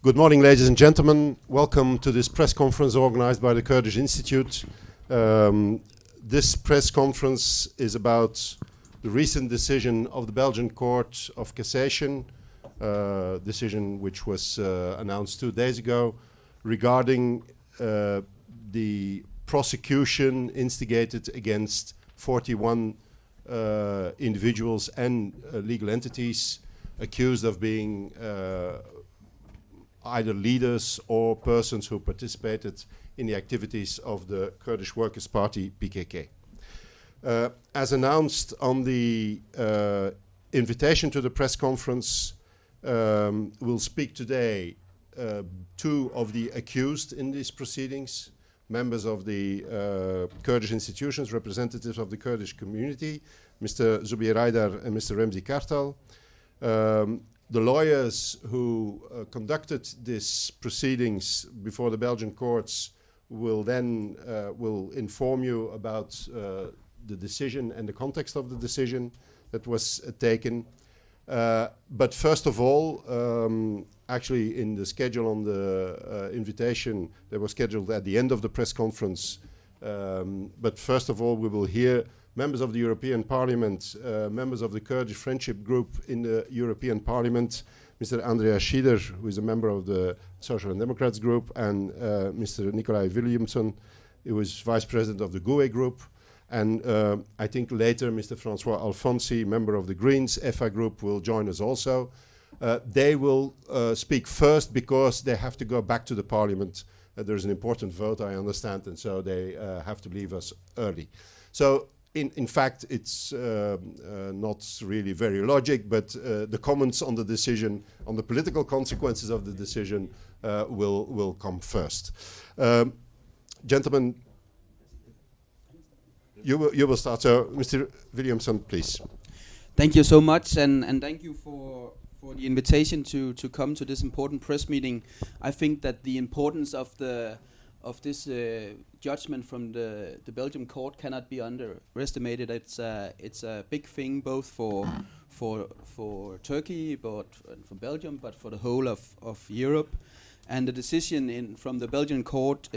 Good morning, ladies and gentlemen. Welcome to this press conference organized by the Kurdish Institute. This press conference is about the recent decision of the Belgian Court of Cassation, decision which was announced 2 days ago, regarding the prosecution instigated against 41 individuals and legal entities accused of being either leaders or persons who participated in the activities of the Kurdish Workers' Party, PKK. As announced on the invitation to the press conference, we'll speak today two of the accused in these proceedings, members of the Kurdish institutions, representatives of the Kurdish community, Mr. Zubair Haidar and Mr. Remzi Kartal. The lawyers who conducted these proceedings before the Belgian courts will then will inform you about the decision and the context of the decision that was taken. But first of all, actually in the schedule on the invitation that was scheduled at the end of the press conference, but first of all we will hear members of the European Parliament, members of the Kurdish Friendship Group in the European Parliament, Mr. Andreas Schieder, who is a member of the Social and Democrats Group, and Mr. Nicolai Williamson, who is Vice President of the GUE Group. And I think later Mr. François Alfonsi, member of the Greens EFA Group, will join us also. They will speak first because they have to go back to the Parliament. There's an important vote, I understand, and so they have to leave us early. So in fact, it's not really very logic, but the comments on the decision, on the political consequences of the decision, will come first. Gentlemen, you will start. So, Mr. Williamson, please. Thank you so much, and thank you for the invitation to come to this important press meeting. I think that the importance of this judgment from the Belgian court cannot be underestimated. It's a big thing both for Turkey, but for Belgium, but for the whole of Europe. And the decision from the Belgian court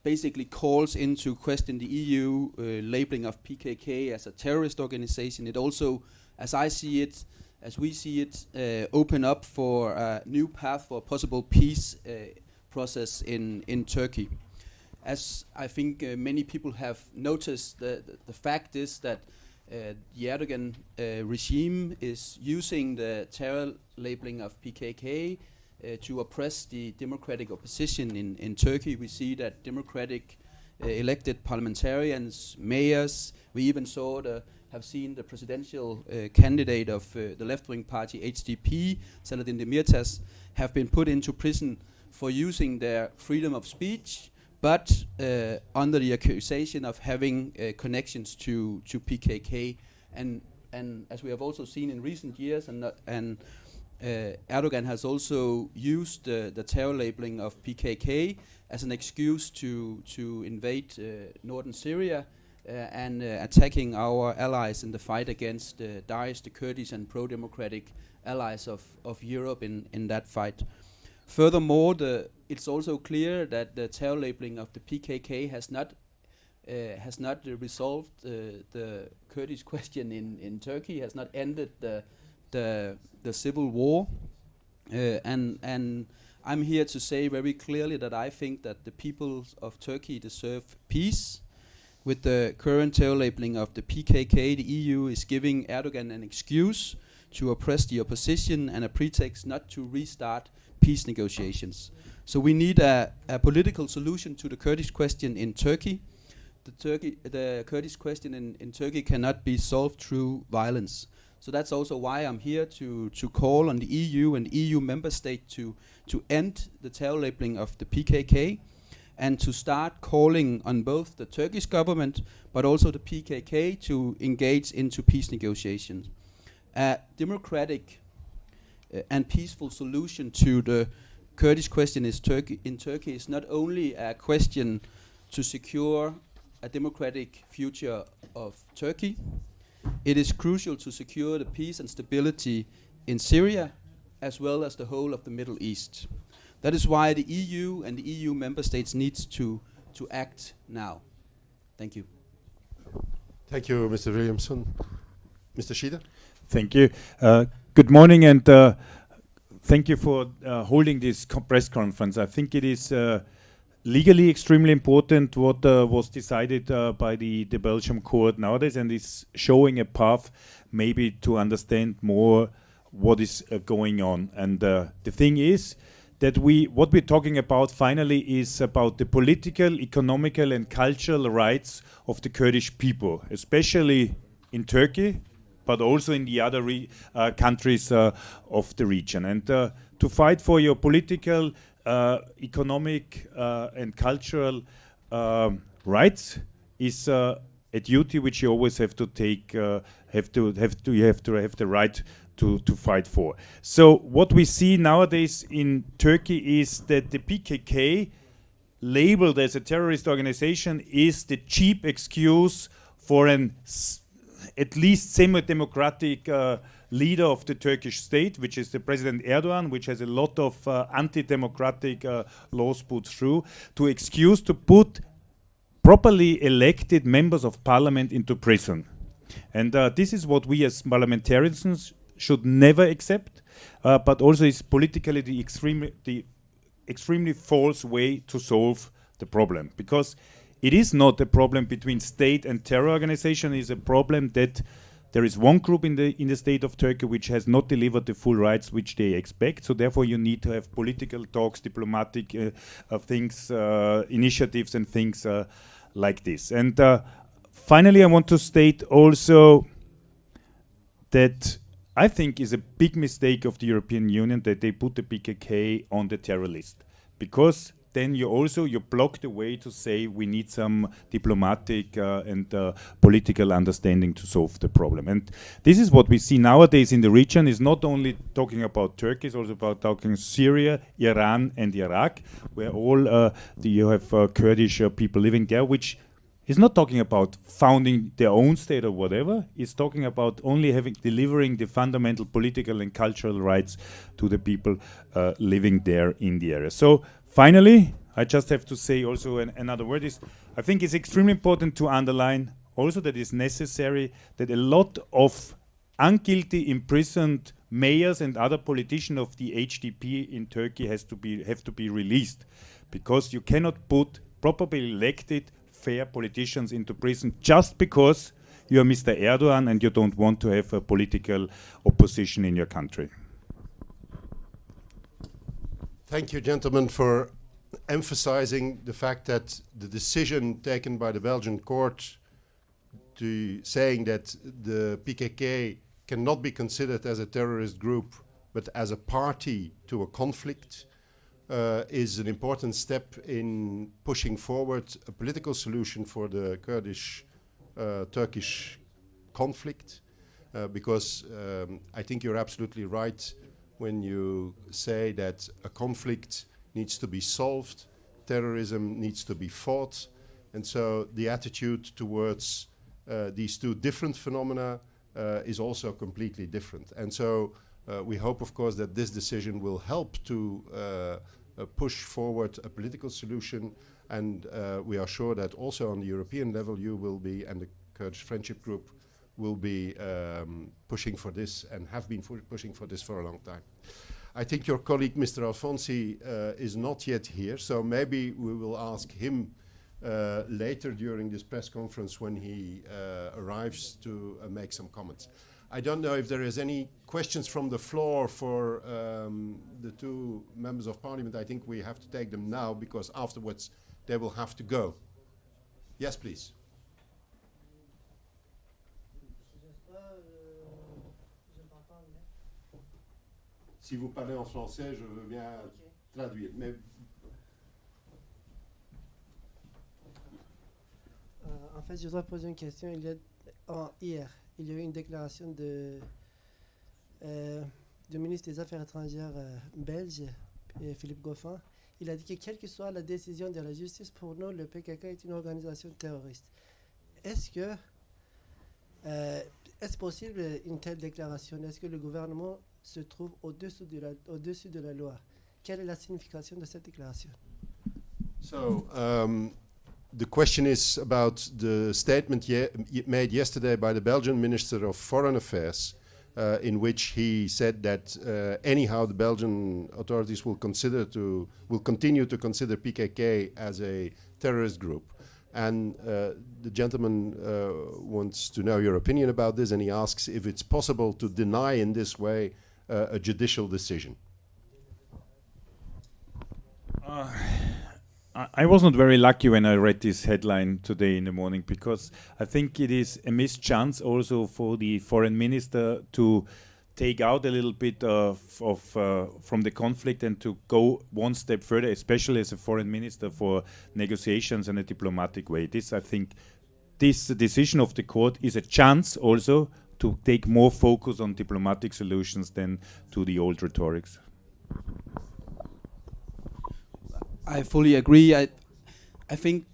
basically calls into question the EU labeling of PKK as a terrorist organization. It also, as I see it, as we see it, open up for a new path for possible peace process in Turkey. As I think many people have noticed, the fact is that the Erdogan regime is using the terror labeling of PKK to oppress the democratic opposition in Turkey. We see that democratic elected parliamentarians, mayors, we even have seen the presidential candidate of the left-wing party HDP, Selahattin Demirtas, have been put into prison for using their freedom of speech, but under the accusation of having connections to PKK. And as we have also seen in recent years, Erdogan has also used the terror labeling of PKK as an excuse to invade northern Syria and attacking our allies in the fight against Daesh, the Kurdish and pro-democratic allies of Europe in that fight. Furthermore, it's also clear that the terror labeling of the PKK has not resolved the Kurdish question in Turkey, has not ended the civil war, and I'm here to say very clearly that I think that the people of Turkey deserve peace. With the current terror labeling of the PKK, the EU is giving Erdogan an excuse to oppress the opposition and a pretext not to restart peace negotiations. So we need a political solution to the Kurdish question in Turkey. The Kurdish question in Turkey cannot be solved through violence. So that's also why I'm here to call on the EU and EU member state to end the terror labeling of the PKK and to start calling on both the Turkish government but also the PKK to engage into peace negotiations. A democratic and peaceful solution to the Kurdish question in Turkey is not only a question to secure a democratic future of Turkey, it is crucial to secure the peace and stability in Syria as well as the whole of the Middle East. That is why the EU and the EU member states needs to act now. Thank you. Thank you, Mr. Williamson. Mr. Schieder? Thank you. Good morning, and thank you for holding this press conference. I think it is legally extremely important what was decided by the Belgian court nowadays, and is showing a path maybe to understand more what is going on. And the thing is that what we're talking about finally is about the political, economical and cultural rights of the Kurdish people, especially in Turkey, but also in the other countries of the region. And to fight for your political, economic and cultural rights is a duty which you always have to take. You have to have the right to fight for. So what we see nowadays in Turkey is that the PKK, labeled as a terrorist organization, is the cheap excuse for an at least semi-democratic leader of the Turkish state, which is the President Erdogan, which has a lot of anti-democratic laws put through, to excuse to put properly elected members of parliament into prison. And this is what we as parliamentarians should never accept, but also is politically the extremely false way to solve the problem. Because it is not a problem between state and terror organization. It is a problem that there is one group in the state of Turkey which has not delivered the full rights which they expect. So therefore you need to have political talks, diplomatic things, initiatives and things like this. And finally I want to state also that I think is a big mistake of the European Union that they put the PKK on the terror list, because then you block the way to say we need some diplomatic and political understanding to solve the problem. And this is what we see nowadays in the region. Is not only talking about Turkey, it's also about talking Syria, Iran and Iraq, where all you have Kurdish people living there, which is not talking about founding their own state or whatever. It's talking about only delivering the fundamental political and cultural rights to the people living there in the area. So finally, I just have to say also another word is, I think it's extremely important to underline also that it's necessary that a lot of unguilty imprisoned mayors and other politicians of the HDP in Turkey have to be released, because you cannot put properly elected fair politicians into prison just because you are Mr. Erdogan and you don't want to have a political opposition in your country. Thank you, gentlemen, for emphasizing the fact that the decision taken by the Belgian court to saying that the PKK cannot be considered as a terrorist group but as a party to a conflict is an important step in pushing forward a political solution for the Kurdish-Turkish conflict, because I think you're absolutely right when you say that a conflict needs to be solved, terrorism needs to be fought, and so the attitude towards these two different phenomena is also completely different. And so we hope, of course, that this decision will help to push forward a political solution, and we are sure that also on the European level you will be, and the Kurdish Friendship Group will be pushing for this and have been pushing for this for a long time. I think your colleague Mr. Alfonsi is not yet here, so maybe we will ask him later during this press conference when he arrives to make some comments. I don't know if there is any questions from the floor for the two members of parliament. I think we have to take them now because afterwards they will have to go. Yes, please. Si vous parlez en français, je veux bien traduire. Mais en fait, je voudrais poser une question. Hier, il y a eu une déclaration du ministre des Affaires étrangères belge, Philippe Goffin. Il a dit que quelle que soit la décision de la justice, pour nous, le PKK est une organisation terroriste. Est-ce possible une telle déclaration? Est-ce que le gouvernement se trouve au-dessus de la loi. Quelle est la signification de cette déclaration? So, the question is about the statement made yesterday by the Belgian Minister of Foreign Affairs, in which he said that anyhow the Belgian authorities will continue to consider PKK as a terrorist group. And the gentleman wants to know your opinion about this, and he asks if it's possible to deny in this way a judicial decision. I was not very lucky when I read this headline today in the morning, because I think it is a missed chance also for the foreign minister to take out a little bit from the conflict and to go one step further, especially as a foreign minister, for negotiations in a diplomatic way. I think this decision of the court is a chance also to take more focus on diplomatic solutions than to the old rhetorics. I fully agree. I think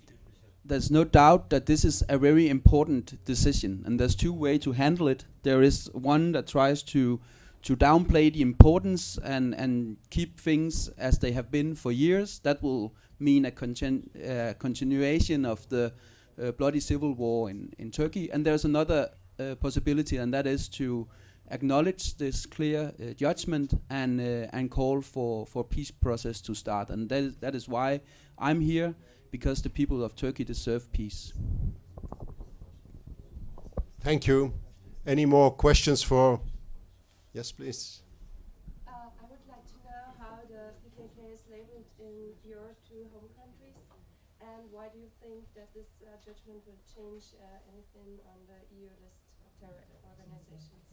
there's no doubt that this is a very important decision, and there's two ways to handle it. There is one that tries to downplay the importance and keep things as they have been for years. That will mean a continuation of the bloody civil war in Turkey. And there's another possibility, and that is to acknowledge this clear judgment and call for peace process to start. And that is why I'm here, because the people of Turkey deserve peace. Thank you. Any more questions for? Yes, please. I would like to know how the PKK is labeled in your two home countries, and why do you think that this judgment will change anything on the EU list of terror organizations?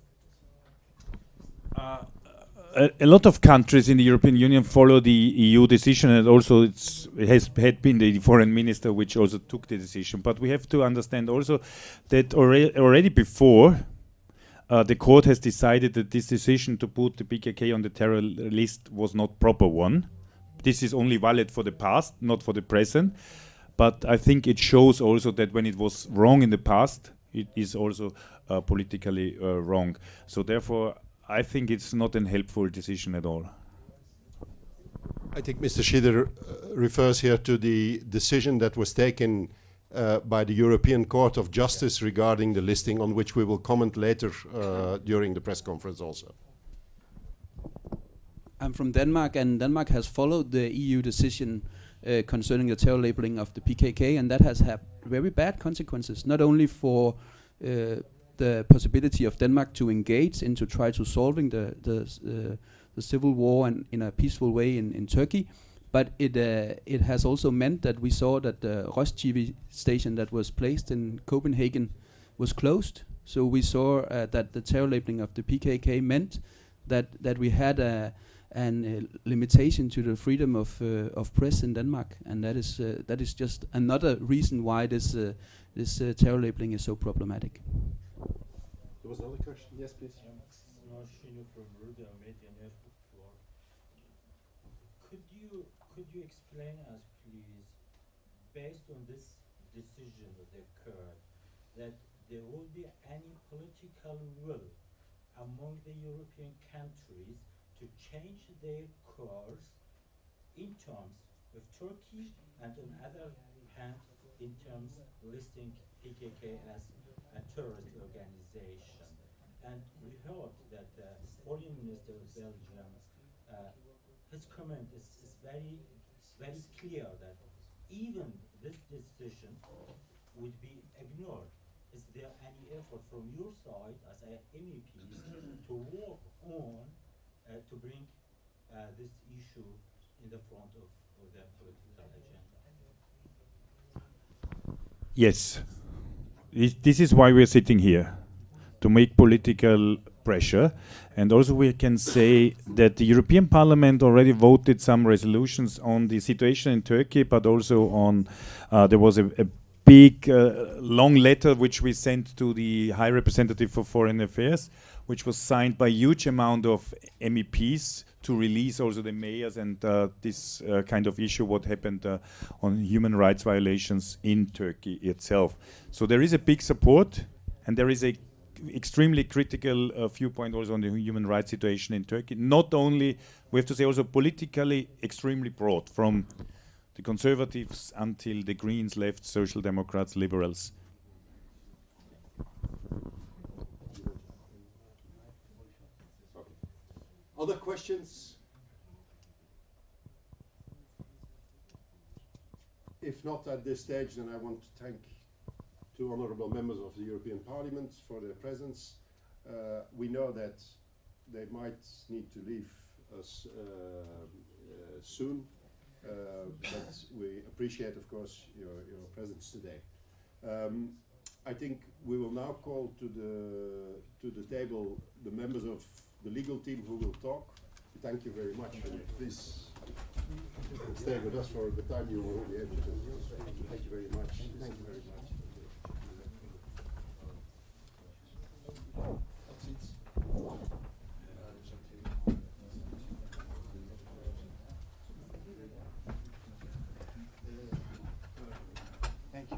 A lot of countries in the European Union follow the EU decision, and also it had been the foreign minister which also took the decision. But we have to understand also that already before the court has decided that this decision to put the PKK on the terror list was not proper one. This is only valid for the past, not for the present. But I think it shows also that when it was wrong in the past, it is also politically wrong. So therefore, I think it's not a helpful decision at all. I think Mr. Schieder refers here to the decision that was taken by the European Court of Justice regarding the listing, on which we will comment later during the press conference also. I'm from Denmark, and Denmark has followed the EU decision concerning the terror labeling of the PKK, and that has had very bad consequences, not only for the possibility of Denmark to engage into try to solving the civil war in a peaceful way in Turkey, but it has also meant that we saw that the Roskilde station that was placed in Copenhagen was closed. So we saw that the terror labeling of the PKK meant that we had a limitation to the freedom of press in Denmark, and that is just another reason why this terror labeling is so problematic. There was another question. Yes, please. Could you explain us, please, based on this decision that occurred, that there will be any political will among the European countries to change their course in terms of Turkey, and on the other hand, in terms of listing PKK as a terrorist organization? And we heard that the foreign minister of Belgium, his comment is very, very clear that even this decision would be ignored. Is there any effort from your side as MEPs to work on to bring this issue in the front of the political agenda? Yes. This is why we're sitting here, to make political pressure. And also we can say that the European Parliament already voted some resolutions on the situation in Turkey, but also on, there was a big, long letter which we sent to the High Representative for Foreign Affairs, which was signed by a huge amount of MEPs to release also the mayors and this kind of issue, what happened on human rights violations in Turkey itself. So there is a big support, and there is a extremely critical viewpoint also on the human rights situation in Turkey. Not only, we have to say also politically extremely broad, from the conservatives until the Greens, left, social democrats, liberals. Other questions? If not at this stage, then I want to thank two honourable members of the European Parliament for their presence. We know that they might need to leave us soon, but we appreciate, of course, your presence today. I think we will now call to the table the members of the legal team who will talk. Thank you very much, and please stay with us for the time you will be able to. Thank you very much. Thank you very much. Thank you.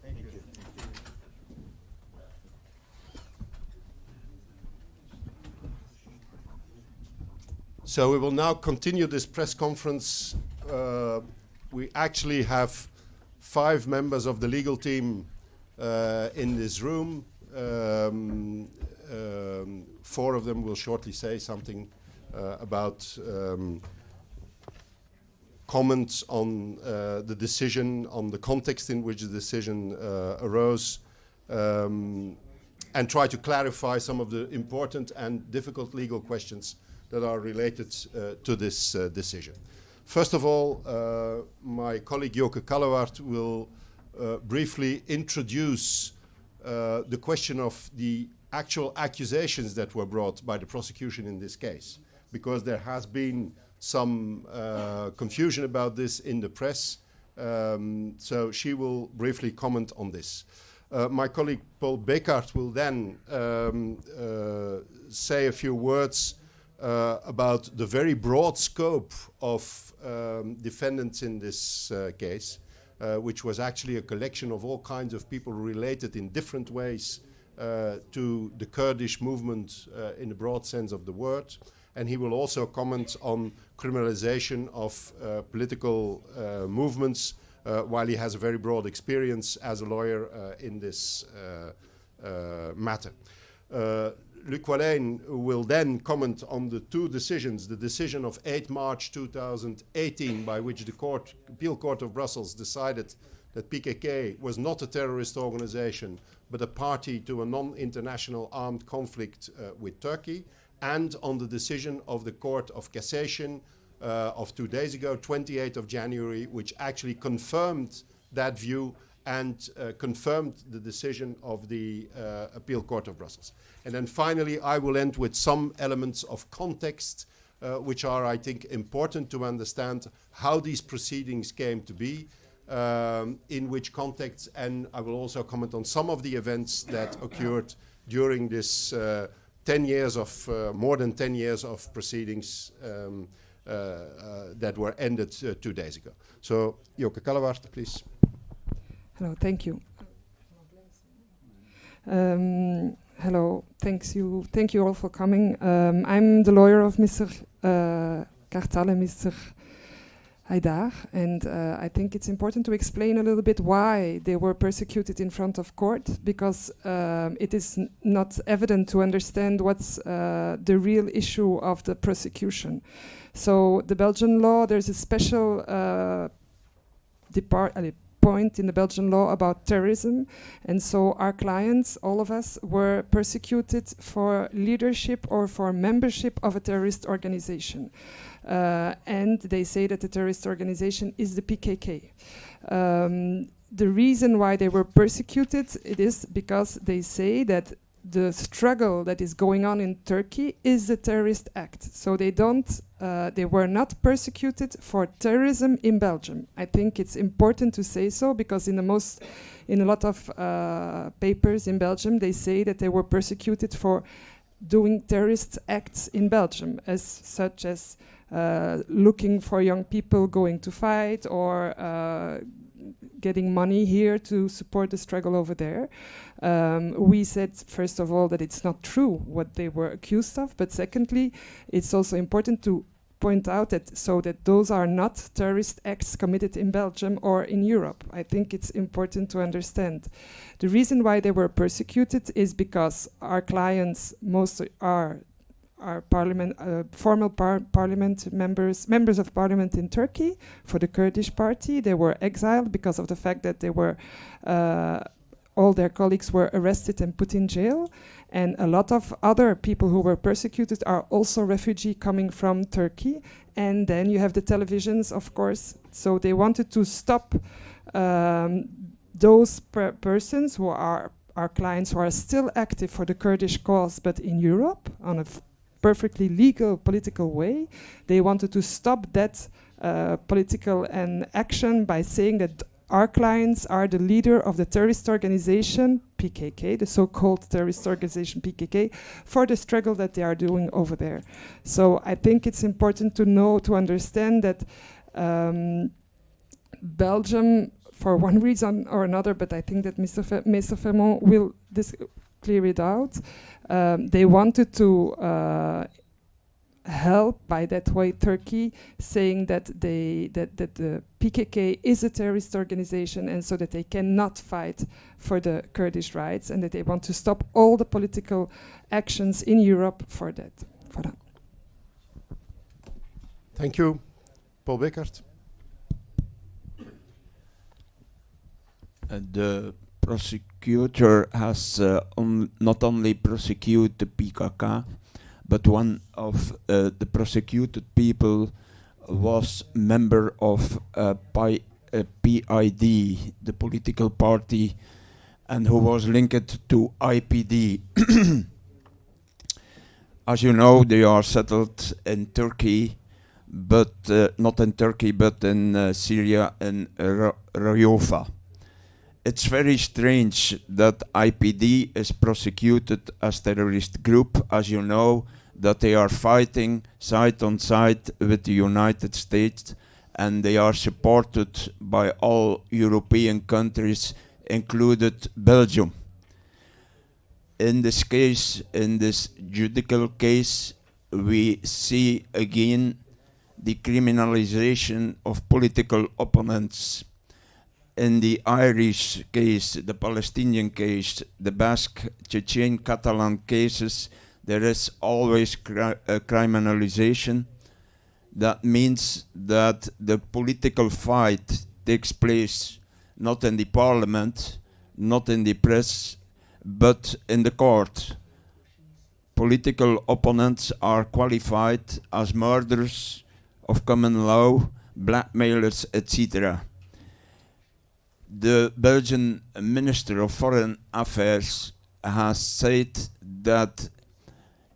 Thank you. So we will now continue this press conference. We actually have 5 members of the legal team in this room. 4 of them will shortly say something about comments on the decision, on the context in which the decision arose, and try to clarify some of the important and difficult legal questions that are related to this decision. First of all, my colleague Joke Kallewaert will briefly introduce the question of the actual accusations that were brought by the prosecution in this case, because there has been some confusion about this in the press. So she will briefly comment on this. My colleague Paul Bekart will then say a few words about the very broad scope of defendants in this case, which was actually a collection of all kinds of people related in different ways to the Kurdish movement in the broad sense of the word. And he will also comment on criminalization of political movements, while he has a very broad experience as a lawyer in this matter. Luc Wallijn will then comment on the 2 decisions, the decision of 8 March 2018, by which the Appeal Court of Brussels decided that PKK was not a terrorist organization, but a party to a non-international armed conflict with Turkey, and on the decision of the Court of Cassation of 2 days ago, 28th of January, which actually confirmed that view and confirmed the decision of the Appeal Court of Brussels. And then finally, I will end with some elements of context, which are, I think, important to understand how these proceedings came to be, in which context, and I will also comment on some of the events that occurred during this 10 years of, more than 10 years of proceedings that were ended 2 days ago. So, Joke Kallewaert, please. Hello, thank you. Hello, thank you all for coming. I'm the lawyer of Mr. Kartal and Mr. Haidar, and I think it's important to explain a little bit why they were persecuted in front of court, because it is not evident to understand what's the real issue of the prosecution. So the Belgian law, there's a special point in the Belgian law about terrorism, and so our clients, all of us, were persecuted for leadership or for membership of a terrorist organization. And they say that the terrorist organization is the PKK. The reason why they were persecuted, it is because they say that the struggle that is going on in Turkey is a terrorist act. So they were not persecuted for terrorism in Belgium. I think it's important to say so, because in a lot of papers in Belgium, they say that they were persecuted for doing terrorist acts in Belgium, as such as looking for young people going to fight or getting money here to support the struggle over there. We said, first of all, that it's not true what they were accused of, but secondly, it's also important to point out that those are not terrorist acts committed in Belgium or in Europe. I think it's important to understand. The reason why they were persecuted is because our clients, most are parliament, formal parliament members of parliament in Turkey for the Kurdish party. They were exiled because of the fact that they were all their colleagues were arrested and put in jail. And a lot of other people who were persecuted are also refugees coming from Turkey. And then you have the televisions, of course. So they wanted to stop those persons who are our clients who are still active for the Kurdish cause, but in Europe on a perfectly legal political way. They wanted to stop that political action by saying that our clients are the leader of the terrorist organization, PKK, the so-called terrorist organization PKK, for the struggle that they are doing over there. So I think it's important to understand that Belgium, for one reason or another, but I think that Mr. Fermont will clear it out, they wanted to help by that way Turkey, saying that the PKK is a terrorist organization and so that they cannot fight for the Kurdish rights and that they want to stop all the political actions in Europe for that. Voilà. Thank you. Paul Beckert. The prosecutor has not only prosecuted the PKK, but one of the prosecuted people was member of PID, the political party, and who was linked to IPD. As you know, they are settled in Turkey, but not in Turkey, but in Syria and Rojava. It's very strange that IPD is prosecuted as terrorist group, as you know, that they are fighting side on side with the United States, and they are supported by all European countries, included Belgium. In this case, in this judicial case, we see again the criminalization of political opponents. In the Irish case, the Palestinian case, the Basque, Chechen, Catalan cases, there is always criminalization. That means that the political fight takes place not in the parliament, not in the press, but in the court. Political opponents are qualified as murderers of common law, blackmailers, etc. The Belgian Minister of Foreign Affairs has said that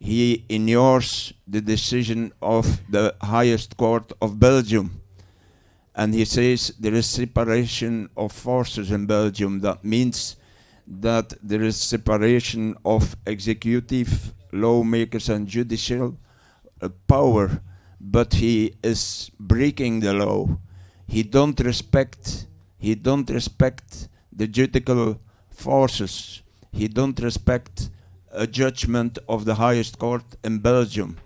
he ignores the decision of the highest court of Belgium. And he says there is separation of forces in Belgium. That means that there is separation of executive, lawmakers and judicial power. But he is breaking the law. He don't respect the judicial forces. He don't respect a judgment of the highest court in Belgium.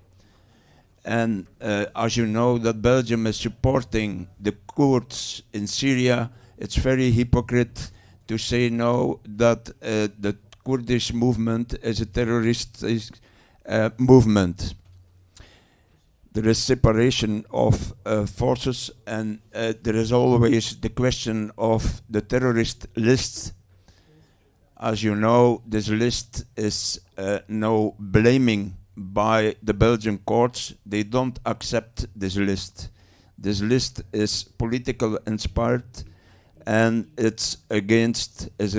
And as you know, that Belgium is supporting the Kurds in Syria. It's very hypocrite to say no, that the Kurdish movement is a terrorist movement. There is separation of forces, and there is always the question of the terrorist list. As you know, this list is now blaming by the Belgian courts. They don't accept this list. This list is political inspired, and it's a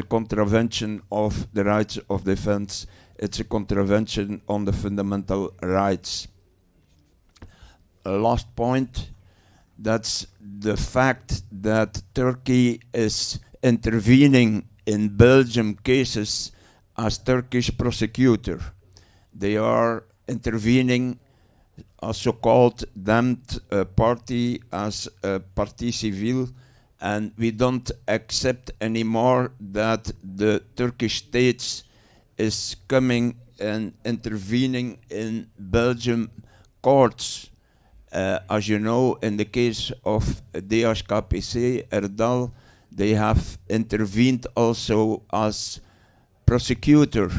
contravention of the rights of defense. It's a contravention on the fundamental rights. Last point, that's the fact that Turkey is intervening in Belgium cases as Turkish prosecutor. they are intervening, also called damned party, as a partie civile, and we don't accept anymore that the Turkish state is coming and intervening in Belgian courts. As you know, in the case of DHKPC, Erdal, they have intervened also as prosecutor,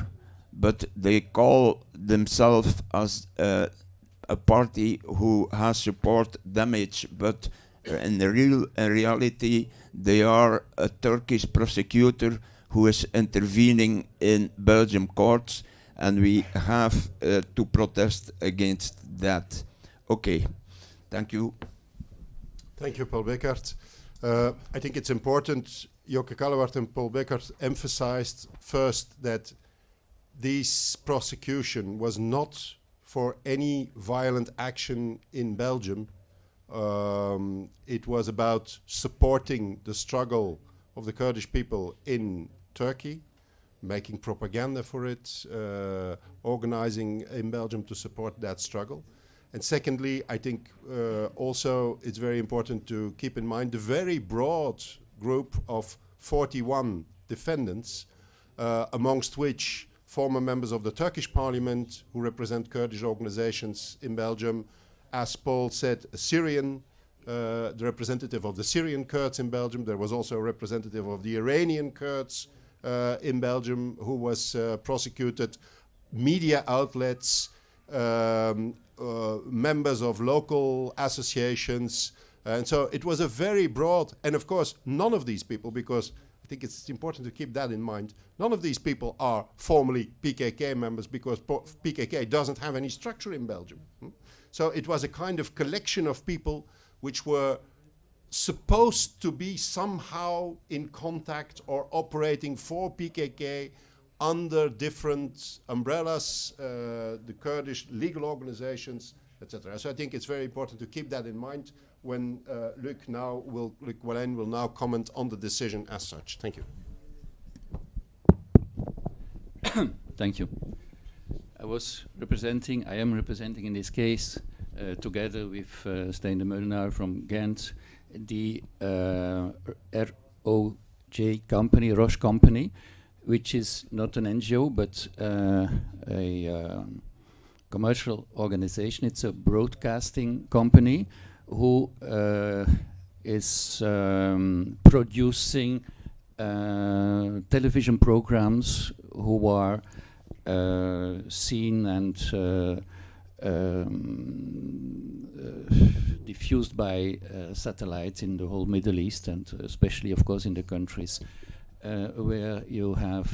but they call themselves as a party who has support damage, but in reality, they are a Turkish prosecutor who is intervening in Belgian courts, and we have to protest against that. Okay, thank you. Thank you, Paul Beckert. I think it's important, Jokke Kallewart and Paul Beckert emphasized first that this prosecution was not for any violent action in Belgium. It was about supporting the struggle of the Kurdish people in Turkey, making propaganda for it, organizing in Belgium to support that struggle. And secondly, I think also it's very important to keep in mind the very broad group of 41 defendants, amongst which former members of the Turkish parliament who represent Kurdish organizations in Belgium, as Paul said, a Syrian, the representative of the Syrian Kurds in Belgium. There was also a representative of the Iranian Kurds in Belgium who was prosecuted, media outlets, members of local associations. And so it was a very broad, and of course, none of these people, because I think it's important to keep that in mind, none of these people are formally PKK members, because PKK doesn't have any structure in Belgium. So it was a kind of collection of people which were supposed to be somehow in contact or operating for PKK under different umbrellas, the Kurdish legal organizations, etc. So I think it's very important to keep that in mind when Luc Wallin will now comment on the decision as such. Thank you. Thank you. I am representing in this case, together with Stijn de Meulenaar from Ghent, the ROJ company, Roche company, which is not an NGO, but a commercial organization. It's a broadcasting company who is producing television programs who are seen and diffused by satellites in the whole Middle East, and especially, of course, in the countries where you have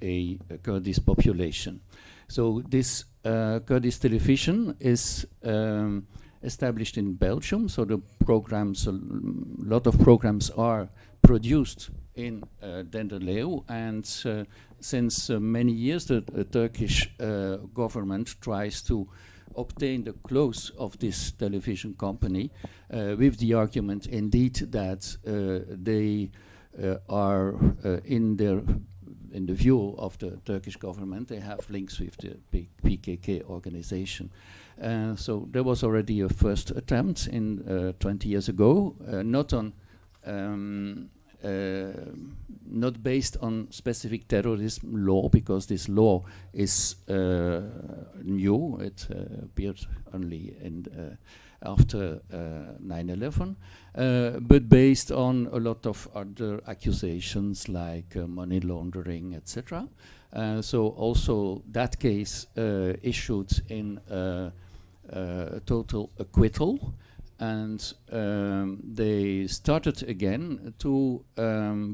a Kurdish population. So this Kurdish television is established in Belgium, so the programs, a lot of programs are produced in Denderleeuw, and since many years the Turkish government tries to obtain the close of this television company with the argument indeed that they are in the view of the Turkish government, they have links with the PKK organization. So there was already a first attempt in 20 years ago, not based on specific terrorism law, because this law is new. It appeared only after 9/11, but based on a lot of other accusations like money laundering, etc. So also that case issued in total acquittal, and they started again to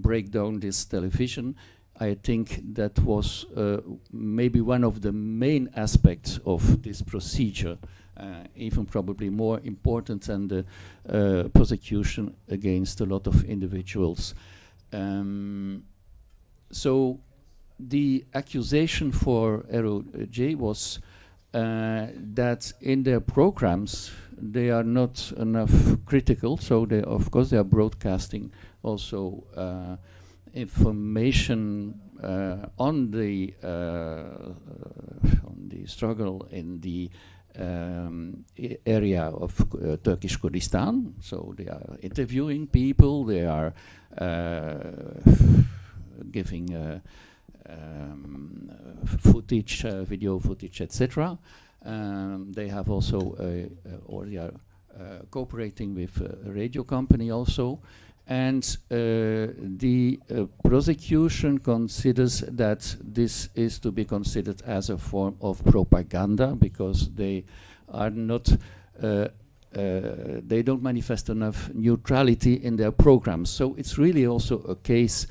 break down this television. I think that was maybe one of the main aspects of this procedure, even probably more important than the prosecution against a lot of individuals. So the accusation for ROJ was that in their programs they are not enough critical, so they, of course, they are broadcasting also information on the struggle in the area of Turkish Kurdistan. So they are interviewing people, they are giving footage, video footage, etc. They have also, or they are cooperating with a radio company also. And the prosecution considers that this is to be considered as a form of propaganda, because they are not, they don't manifest enough neutrality in their programs. So it's really also a case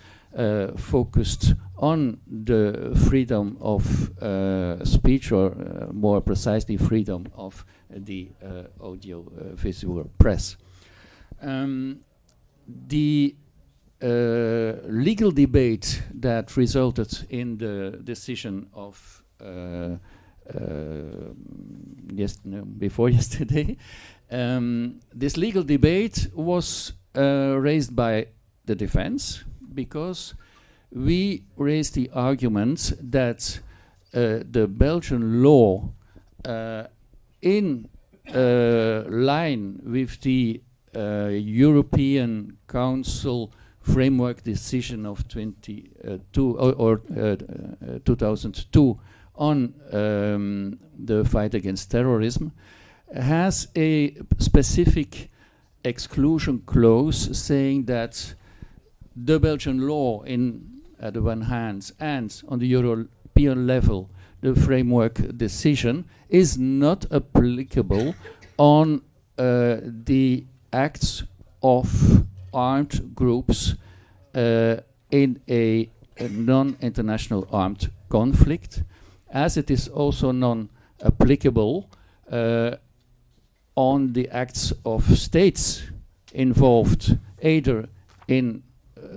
focused on the freedom of speech, or more precisely, freedom of the audio-visual press. The legal debate that resulted in the decision of before yesterday, this legal debate was raised by the defense, because we raised the argument that the Belgian law, in line with the European Council framework decision of 2002 on the fight against terrorism, has a specific exclusion clause saying that the Belgian law at the one hand, and on the European level the framework decision, is not applicable on the acts of armed groups in a non-international armed conflict, as it is also non-applicable on the acts of states involved either in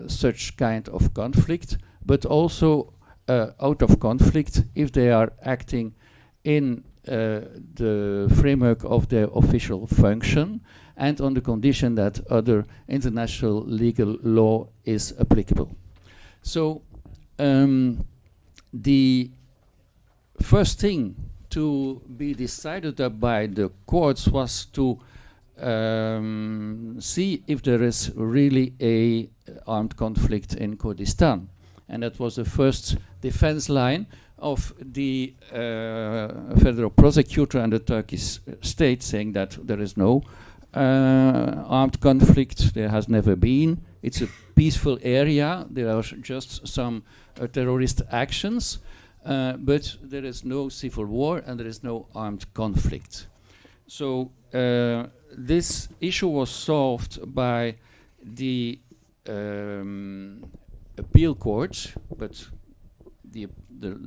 such kind of conflict, but also out of conflict if they are acting in the framework of their official function, and on the condition that other international legal law is applicable. So the first thing to be decided by the courts was to see if there is really a armed conflict in Kurdistan. And that was the first defense line of the Federal Prosecutor and the Turkish state, saying that there is no armed conflict, there has never been. It's a peaceful area, there are just some terrorist actions, but there is no civil war and there is no armed conflict. So this issue was solved by the appeal court, but the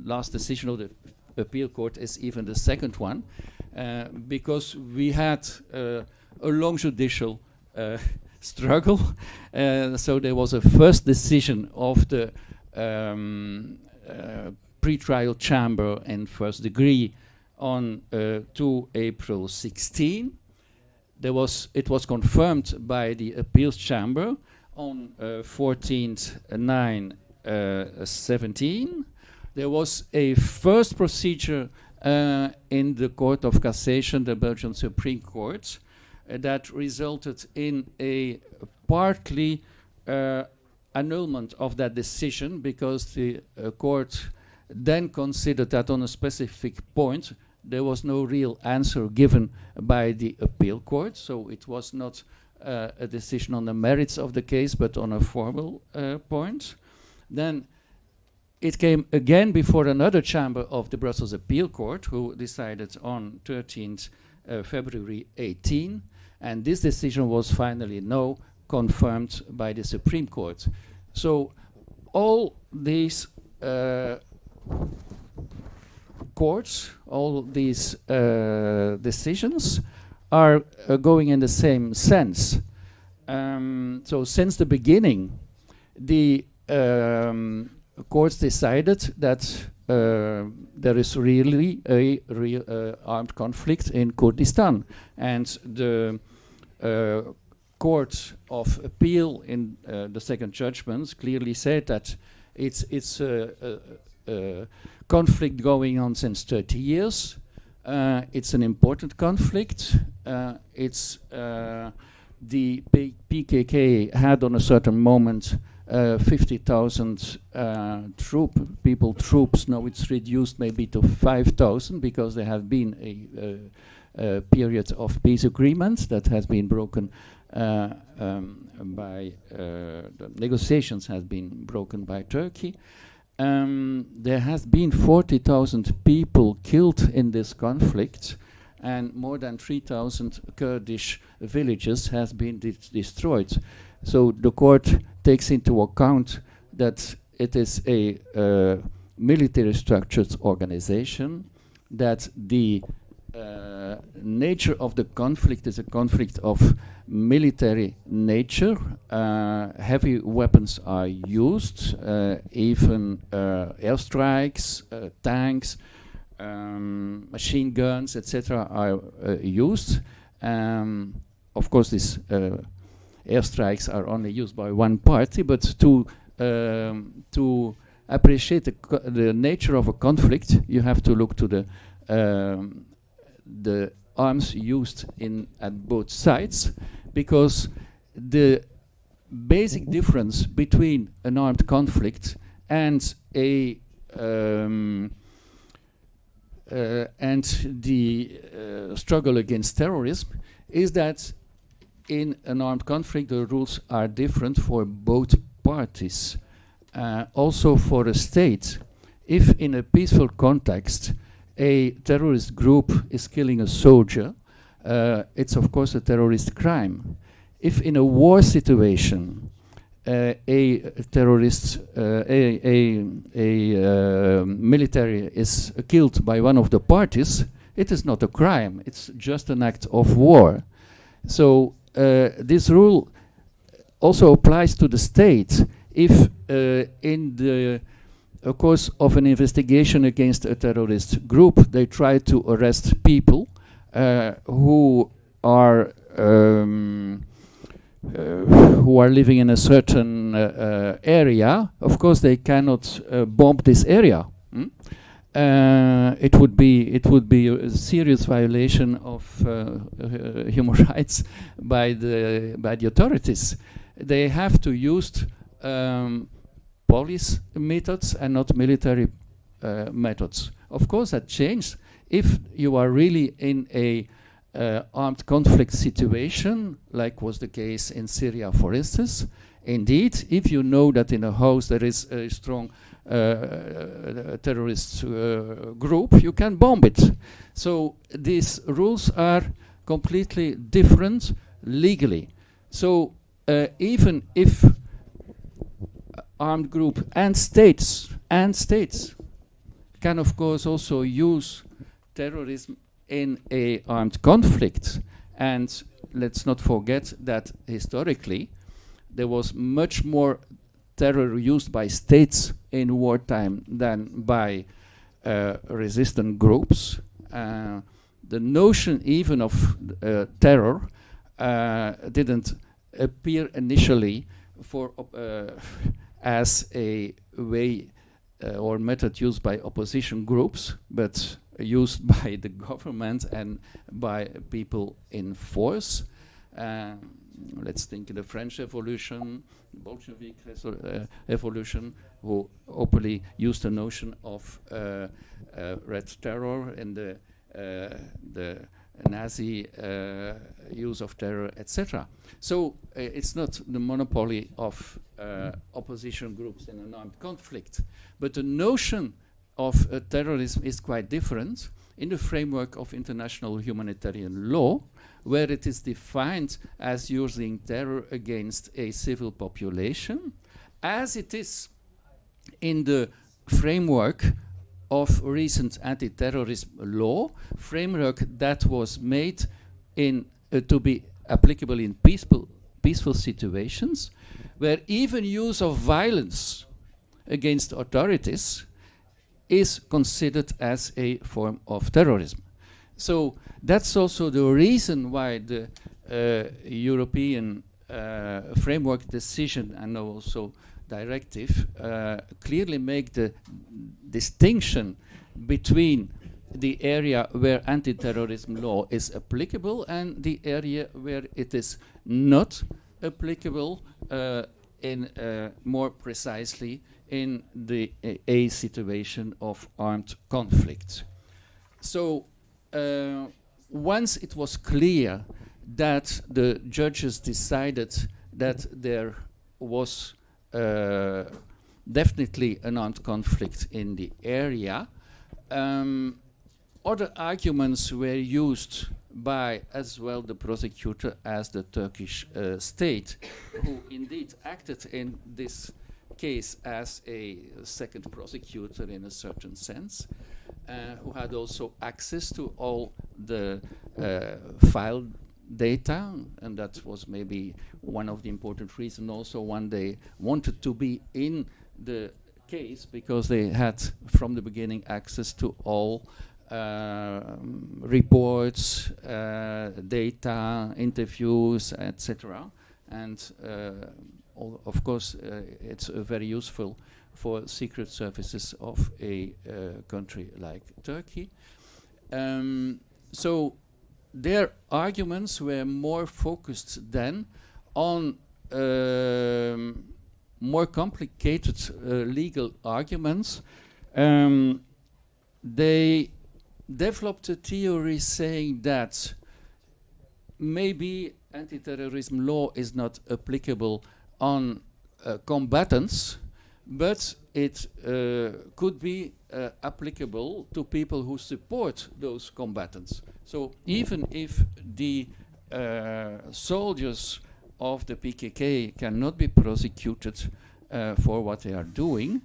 last decision of the appeal court is even the second one, because we had a long judicial struggle. So there was a first decision of the pre-trial chamber in first degree on 2 April 16. It was confirmed by the appeals chamber on 14/9/17. There was a first procedure in the Court of Cassation, the Belgian Supreme Court, that resulted in a partly annulment of that decision, because the court then considered that on a specific point there was no real answer given by the appeal court, so it was not a decision on the merits of the case, but on a formal point. Then it came again before another chamber of the Brussels Appeal Court, who decided on 13th February 18, and this decision was finally now confirmed by the Supreme Court. So all these courts, all these decisions are going in the same sense. So since the beginning, the courts decided that there is really a real armed conflict in Kurdistan, and the Court of Appeal in the second judgment clearly said that it's a conflict going on since 30 years. It's an important conflict. It's the PKK had on a certain moment 50,000 troops. Now it's reduced maybe to 5,000 because there have been a period of peace agreement that has been broken by the negotiations has been broken by Turkey. There has been 40,000 people killed in this conflict, and more than 3,000 Kurdish villages has been destroyed. So the court takes into account that it is a military structured organization, that the nature of the conflict is a conflict of military nature. Heavy weapons are used, even airstrikes, tanks, machine guns, etc. are used. Of course, these airstrikes are only used by one party, but to appreciate the nature of a conflict, you have to look to the arms used at both sides, because the basic difference between an armed conflict and the struggle against terrorism is that in an armed conflict the rules are different for both parties. Also for a state, if in a peaceful context a terrorist group is killing a soldier, it's of course a terrorist crime. If in a war situation a terrorist, military is killed by one of the parties, it is not a crime, it's just an act of war. So this rule also applies to the state. If in the course of an investigation against a terrorist group, they try to arrest people who are living in a certain area, of course they cannot bomb this area. It would be a serious violation of human rights by the authorities. They have to use police methods and not military methods. Of course, that changed. If you are really in a armed conflict situation, like was the case in Syria, for instance, indeed, if you know that in a house there is a strong terrorist group, you can bomb it. So these rules are completely different legally. So even if armed group and states can of course also use terrorism in a armed conflict, and let's not forget that historically there was much more terror used by states in wartime than by resistant groups. The notion even of terror didn't appear initially for as a way or method used by opposition groups, but used by the government and by people in force. Let's think of the French Revolution, the Bolshevik Revolution, who openly used the notion of red terror and the Nazi use of terror, etc. So it's not the monopoly of opposition groups in an armed conflict, but the notion of terrorism is quite different in the framework of international humanitarian law, where it is defined as using terror against a civil population, as it is in the framework of recent anti-terrorism law, framework that was made in to be applicable in peaceful situations, where even use of violence against authorities is considered as a form of terrorism. So that's also the reason why the European framework decision and also directive clearly make the distinction between the area where anti-terrorism law is applicable and the area where it is not applicable, in more precisely in the a situation of armed conflict. So once it was clear that the judges decided that there was definitely an armed conflict in the area, other arguments were used by as well the prosecutor as the Turkish state, who indeed acted in this case as a second prosecutor in a certain sense, who had also access to all the file data, and that was maybe one of the important reasons also when they wanted to be in the case, because they had from the beginning access to all reports, data, interviews, etc. And of course, it's very useful for secret services of a country like Turkey. So their arguments were more focused then on more complicated legal arguments. They developed a theory saying that maybe anti-terrorism law is not applicable on combatants, but it could be applicable to people who support those combatants. So even if the soldiers of the PKK cannot be prosecuted for what they are doing,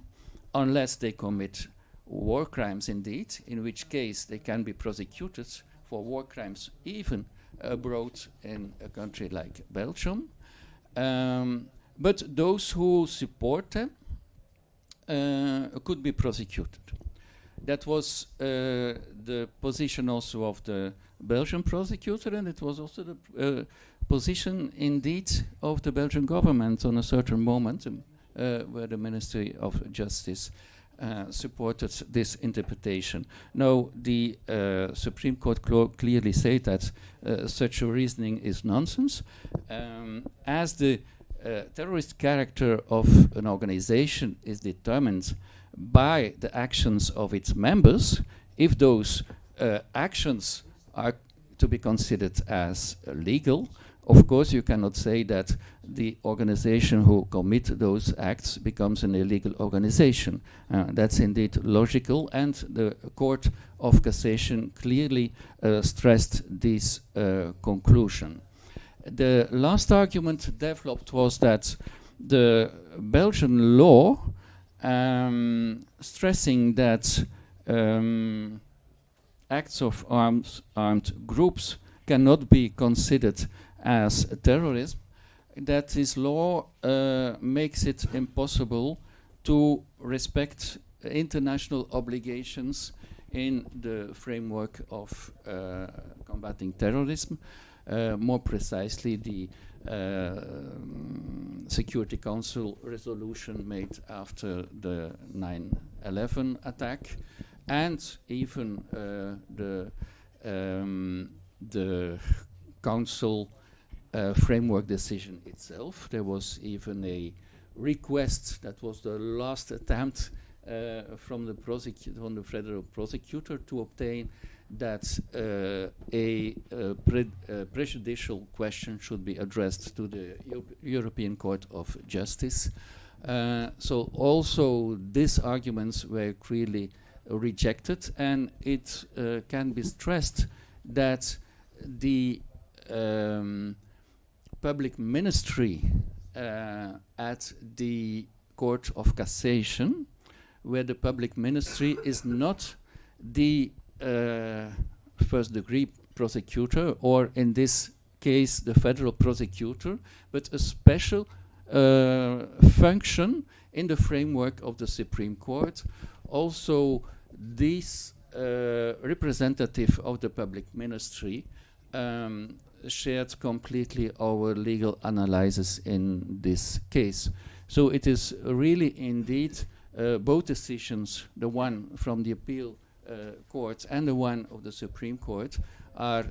unless they commit war crimes indeed, in which case they can be prosecuted for war crimes even abroad in a country like Belgium. But those who support them could be prosecuted. That was the position also of the Belgian prosecutor, and it was also the position indeed of the Belgian government on a certain moment, where the Ministry of Justice supported this interpretation. Now, the Supreme Court clearly said that such a reasoning is nonsense, as the terrorist character of an organization is determined by the actions of its members. If those actions are to be considered as legal, of course you cannot say that the organization who commit those acts becomes an illegal organization. That's indeed logical, and the Court of Cassation clearly stressed this conclusion. The last argument developed was that the Belgian law, stressing that acts of armed groups cannot be considered as terrorism, that this law makes it impossible to respect international obligations in the framework of combating terrorism. More precisely, the Security Council resolution made after the 9/11 attack, and even the Council framework decision itself. There was even a request, that was the last attempt from the Federal Prosecutor to obtain that a prejudicial question should be addressed to the European Court of Justice. So also these arguments were clearly rejected, and it can be stressed that the public ministry at the Court of Cassation, where the public ministry is not the first-degree prosecutor, or in this case the federal prosecutor, but a special function in the framework of the Supreme Court. Also, this representative of the public ministry shared completely our legal analysis in this case. So it is really indeed both decisions, the one from the appeal court and the one of the Supreme Court, are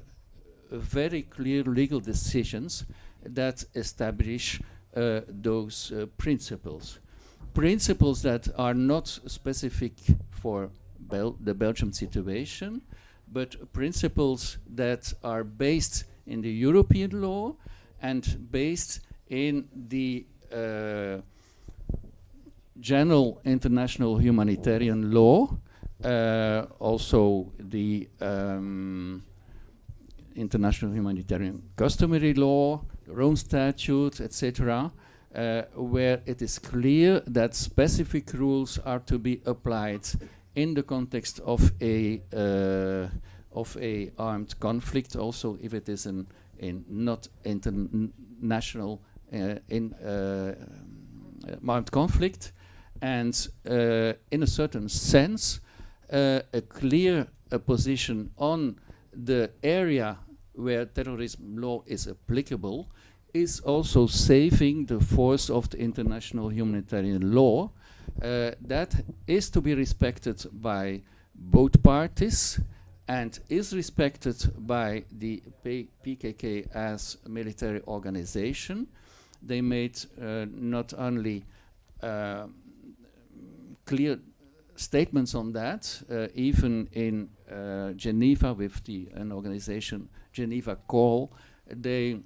very clear legal decisions that establish those principles. Principles that are not specific for the Belgian situation, but principles that are based in the European law and based in the general international humanitarian law, also the international humanitarian customary law, the Rome Statute, etc., where it is clear that specific rules are to be applied in the context of a armed conflict, also if it is not international armed conflict, and in a certain sense, a clear position on the area where terrorism law is applicable is also saving the force of the international humanitarian law that is to be respected by both parties and is respected by the PKK as a military organization. They made not only clear statements on that, even in Geneva with an organization, Geneva Call, they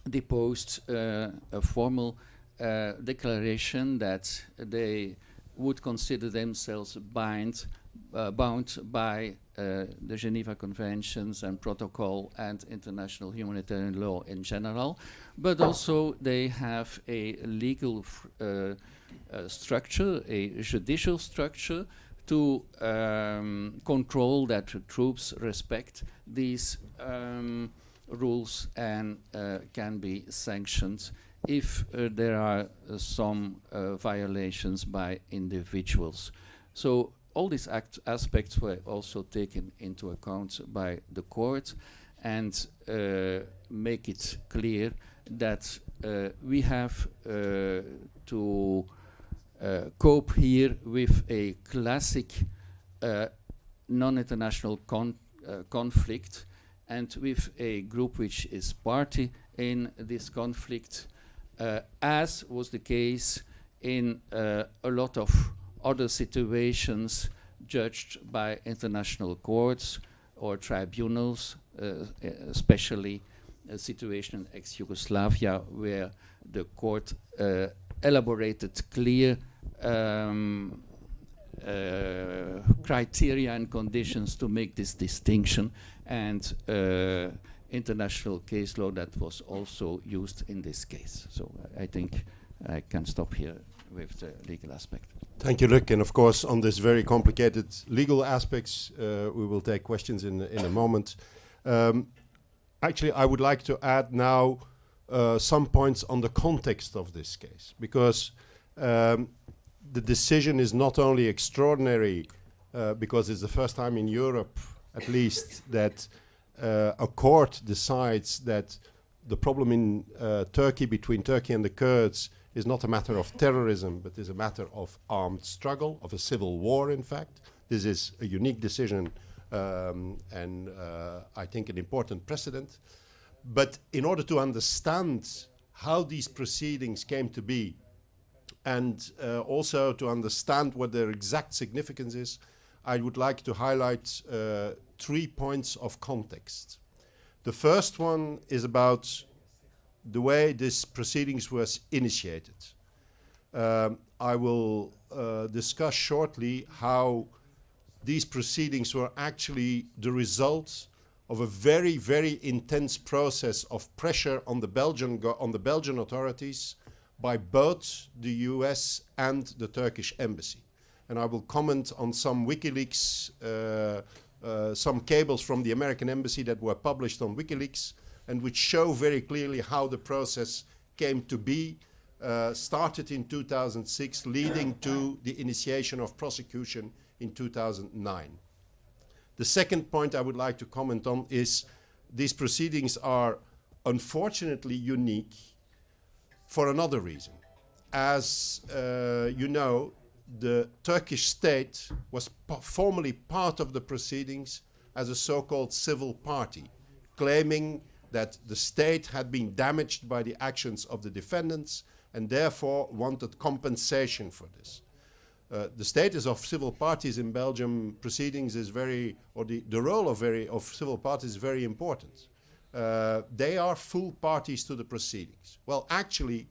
deposed a formal declaration that they would consider themselves bound by the Geneva Conventions and Protocol and international humanitarian law in general, but also they have a legal structure, a judicial structure to control that the troops respect these rules and can be sanctioned if there are some violations by individuals. So all these aspects were also taken into account by the court and make it clear that we have to cope here with a classic non-international conflict and with a group which is party in this conflict, as was the case in a lot of other situations judged by international courts or tribunals, especially a situation in ex-Yugoslavia where the court elaborated clear criteria and conditions to make this distinction, and international case law that was also used in this case. So I think I can stop here with the legal aspect. Thank you, Luc. And of course, on this very complicated legal aspects, we will take questions in a moment. Actually, I would like to add now some points on the context of this case, because the decision is not only extraordinary because it's the first time in Europe, at least, that a court decides that the problem in Turkey, between Turkey and the Kurds, is not a matter of terrorism, but is a matter of armed struggle, of a civil war, in fact. This is a unique decision and I think an important precedent. But in order to understand how these proceedings came to be, and also to understand what their exact significance is, I would like to highlight 3 points of context. The first one is about the way this proceedings was initiated. I will discuss shortly how these proceedings were actually the result of a very, very intense process of pressure on the Belgian authorities by both the US and the Turkish embassy. And I will comment on some WikiLeaks, some cables from the American embassy that were published on WikiLeaks and which show very clearly how the process came to be, started in 2006, leading to the initiation of prosecution in 2009. The second point I would like to comment on is these proceedings are unfortunately unique for another reason. As you know, the Turkish state was formerly part of the proceedings as a so-called civil party, claiming that the state had been damaged by the actions of the defendants and therefore wanted compensation for this. The status of civil parties in Belgium proceedings is very, or the role of civil parties is very important. They are full parties to the proceedings. Well, actually,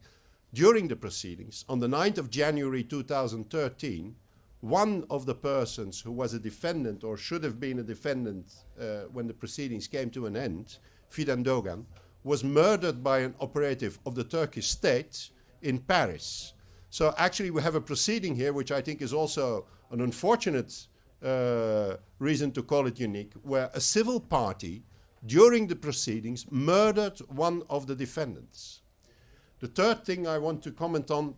during the proceedings, on the 9th of January 2013, one of the persons who was a defendant or should have been a defendant when the proceedings came to an end, Fidan Dogan, was murdered by an operative of the Turkish state in Paris. So actually we have a proceeding here which I think is also an unfortunate reason to call it unique, where a civil party during the proceedings murdered one of the defendants. The third thing I want to comment on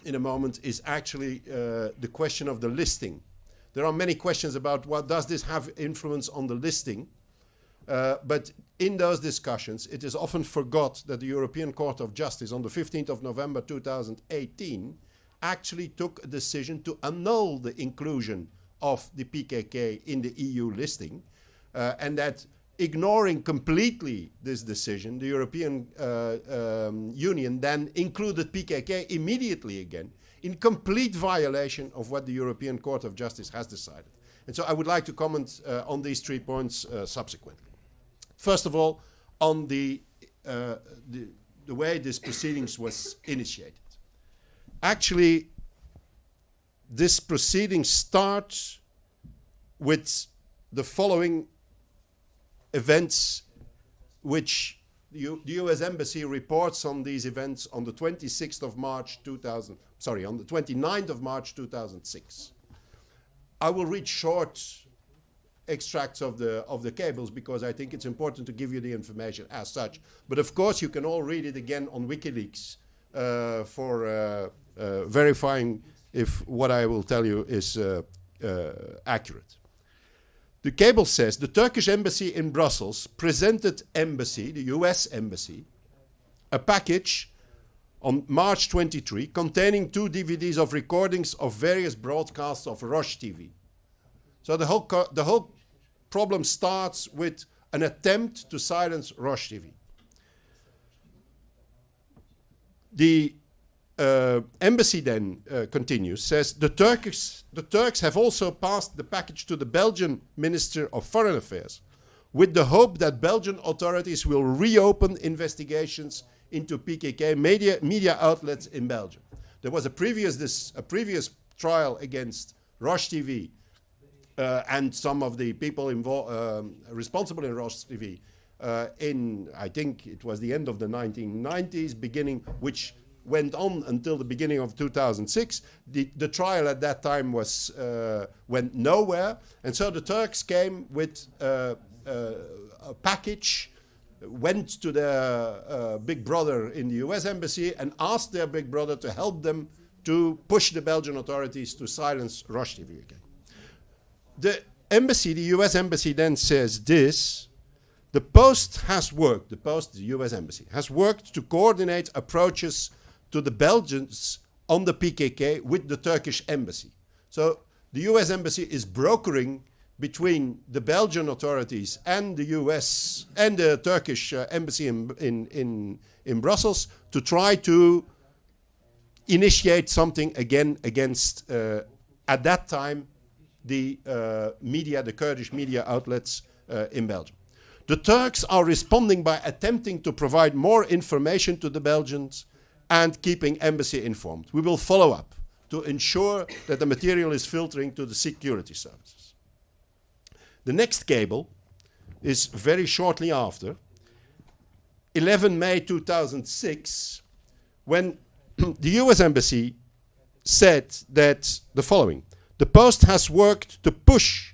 in a moment is actually the question of the listing. There are many questions about what does this have influence on the listing, but in those discussions it is often forgot that the European Court of Justice on the 15th of November 2018 actually took a decision to annul the inclusion of the PKK in the EU listing, and that ignoring completely this decision, the European Union then included PKK immediately again in complete violation of what the European Court of Justice has decided. And so I would like to comment on these 3 points subsequently. First of all, on the way this proceedings was initiated. Actually, this proceeding starts with the following events, which the U.S. Embassy reports on these events on the 26th of March on the 29th of March 2006. I will read short extracts of the cables because I think it's important to give you the information as such. But of course, you can all read it again on WikiLeaks for verifying if what I will tell you is accurate. The cable says the Turkish embassy in Brussels presented embassy, the US embassy, a package on March 23 containing 2 DVDs of recordings of various broadcasts of Roche TV. So the whole problem starts with an attempt to silence Roche TV. The embassy then continues, says the Turks have also passed the package to the Belgian Minister of Foreign Affairs with the hope that Belgian authorities will reopen investigations into PKK media outlets in Belgium. There was a previous trial against Roche TV and some of the people responsible in Roche TV in, I think it was the end of the 1990s, which went on until the beginning of 2006. The trial at that time went nowhere, and so the Turks came with a package, went to their big brother in the US embassy and asked their big brother to help them to push the Belgian authorities to silence Roche TV again. The US embassy then says this: the US embassy has worked to coordinate approaches to the Belgians on the PKK with the Turkish embassy. So the US embassy is brokering between the Belgian authorities and the US and the Turkish embassy in Brussels to try to initiate something again against, at that time, the Kurdish media outlets in Belgium. The Turks are responding by attempting to provide more information to the Belgians and keeping embassy informed. We will follow up to ensure that the material is filtering to the security services. The next cable is very shortly after, 11 May 2006, when the US embassy said that the following: the Post has worked to push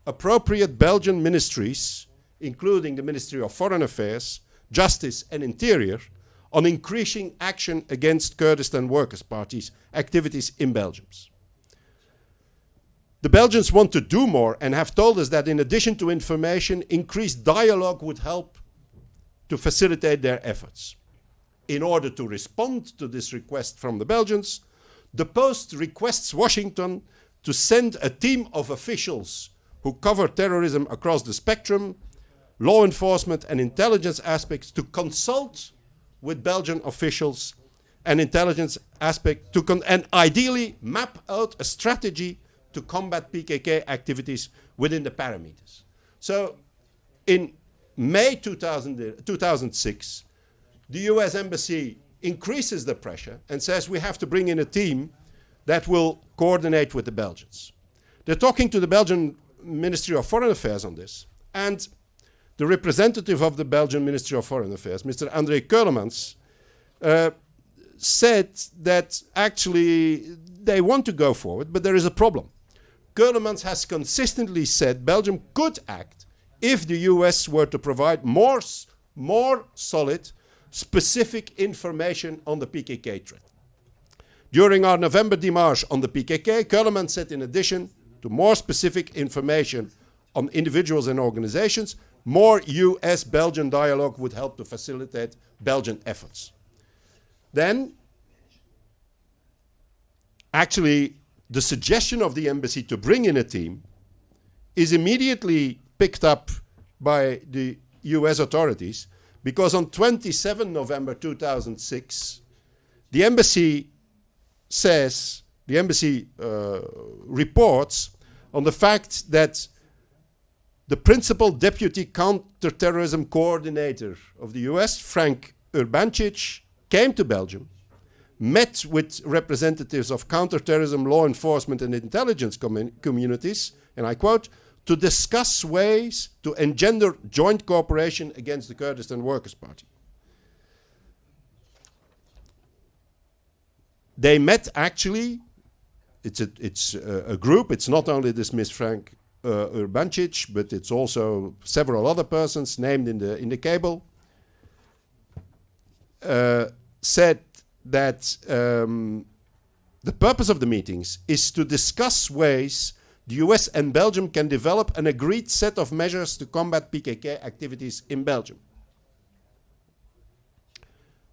appropriate Belgian ministries, including the Ministry of Foreign Affairs, Justice and Interior, on increasing action against Kurdistan Workers' Party's activities in Belgium. The Belgians want to do more and have told us that in addition to information, increased dialogue would help to facilitate their efforts. In order to respond to this request from the Belgians, the Post requests Washington to send a team of officials who cover terrorism across the spectrum, law enforcement and intelligence aspects, to consult with Belgian officials and intelligence aspect and ideally map out a strategy to combat PKK activities within the parameters. So in May 2006, the US Embassy increases the pressure and says we have to bring in a team that will coordinate with the Belgians. They're talking to the Belgian Ministry of Foreign Affairs on this, and the representative of the Belgian Ministry of Foreign Affairs, Mr. André Keulemans, said that actually they want to go forward, but there is a problem. Keulemans has consistently said Belgium could act if the US were to provide more solid, specific information on the PKK threat. During our November démarche on the PKK, Keulemans said in addition to more specific information on individuals and organizations, more US-Belgian dialogue would help to facilitate Belgian efforts. Then, actually, the suggestion of the embassy to bring in a team is immediately picked up by the US authorities, because on 27 November 2006, the embassy reports on the fact that the principal deputy counterterrorism coordinator of the US, Frank Urbancic, came to Belgium, met with representatives of counterterrorism law enforcement and intelligence communities, and I quote, to discuss ways to engender joint cooperation against the Kurdistan Workers' Party. They met actually, it's a group, it's not only this Miss Frank Urbancic, but it's also several other persons named in the cable, said that the purpose of the meetings is to discuss ways the US and Belgium can develop an agreed set of measures to combat PKK activities in Belgium.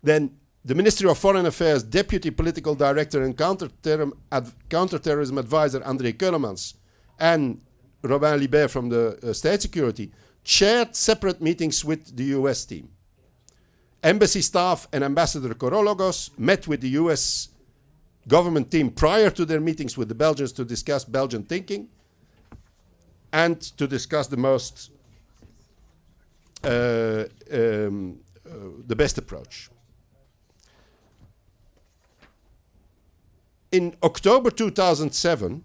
Then the Ministry of Foreign Affairs Deputy Political Director and Counterterrorism Advisor André Keulemans and Robin Libert from the State Security chaired separate meetings with the US team. Embassy staff and Ambassador Korologos met with the US government team prior to their meetings with the Belgians to discuss Belgian thinking and to discuss the best approach. In October 2007,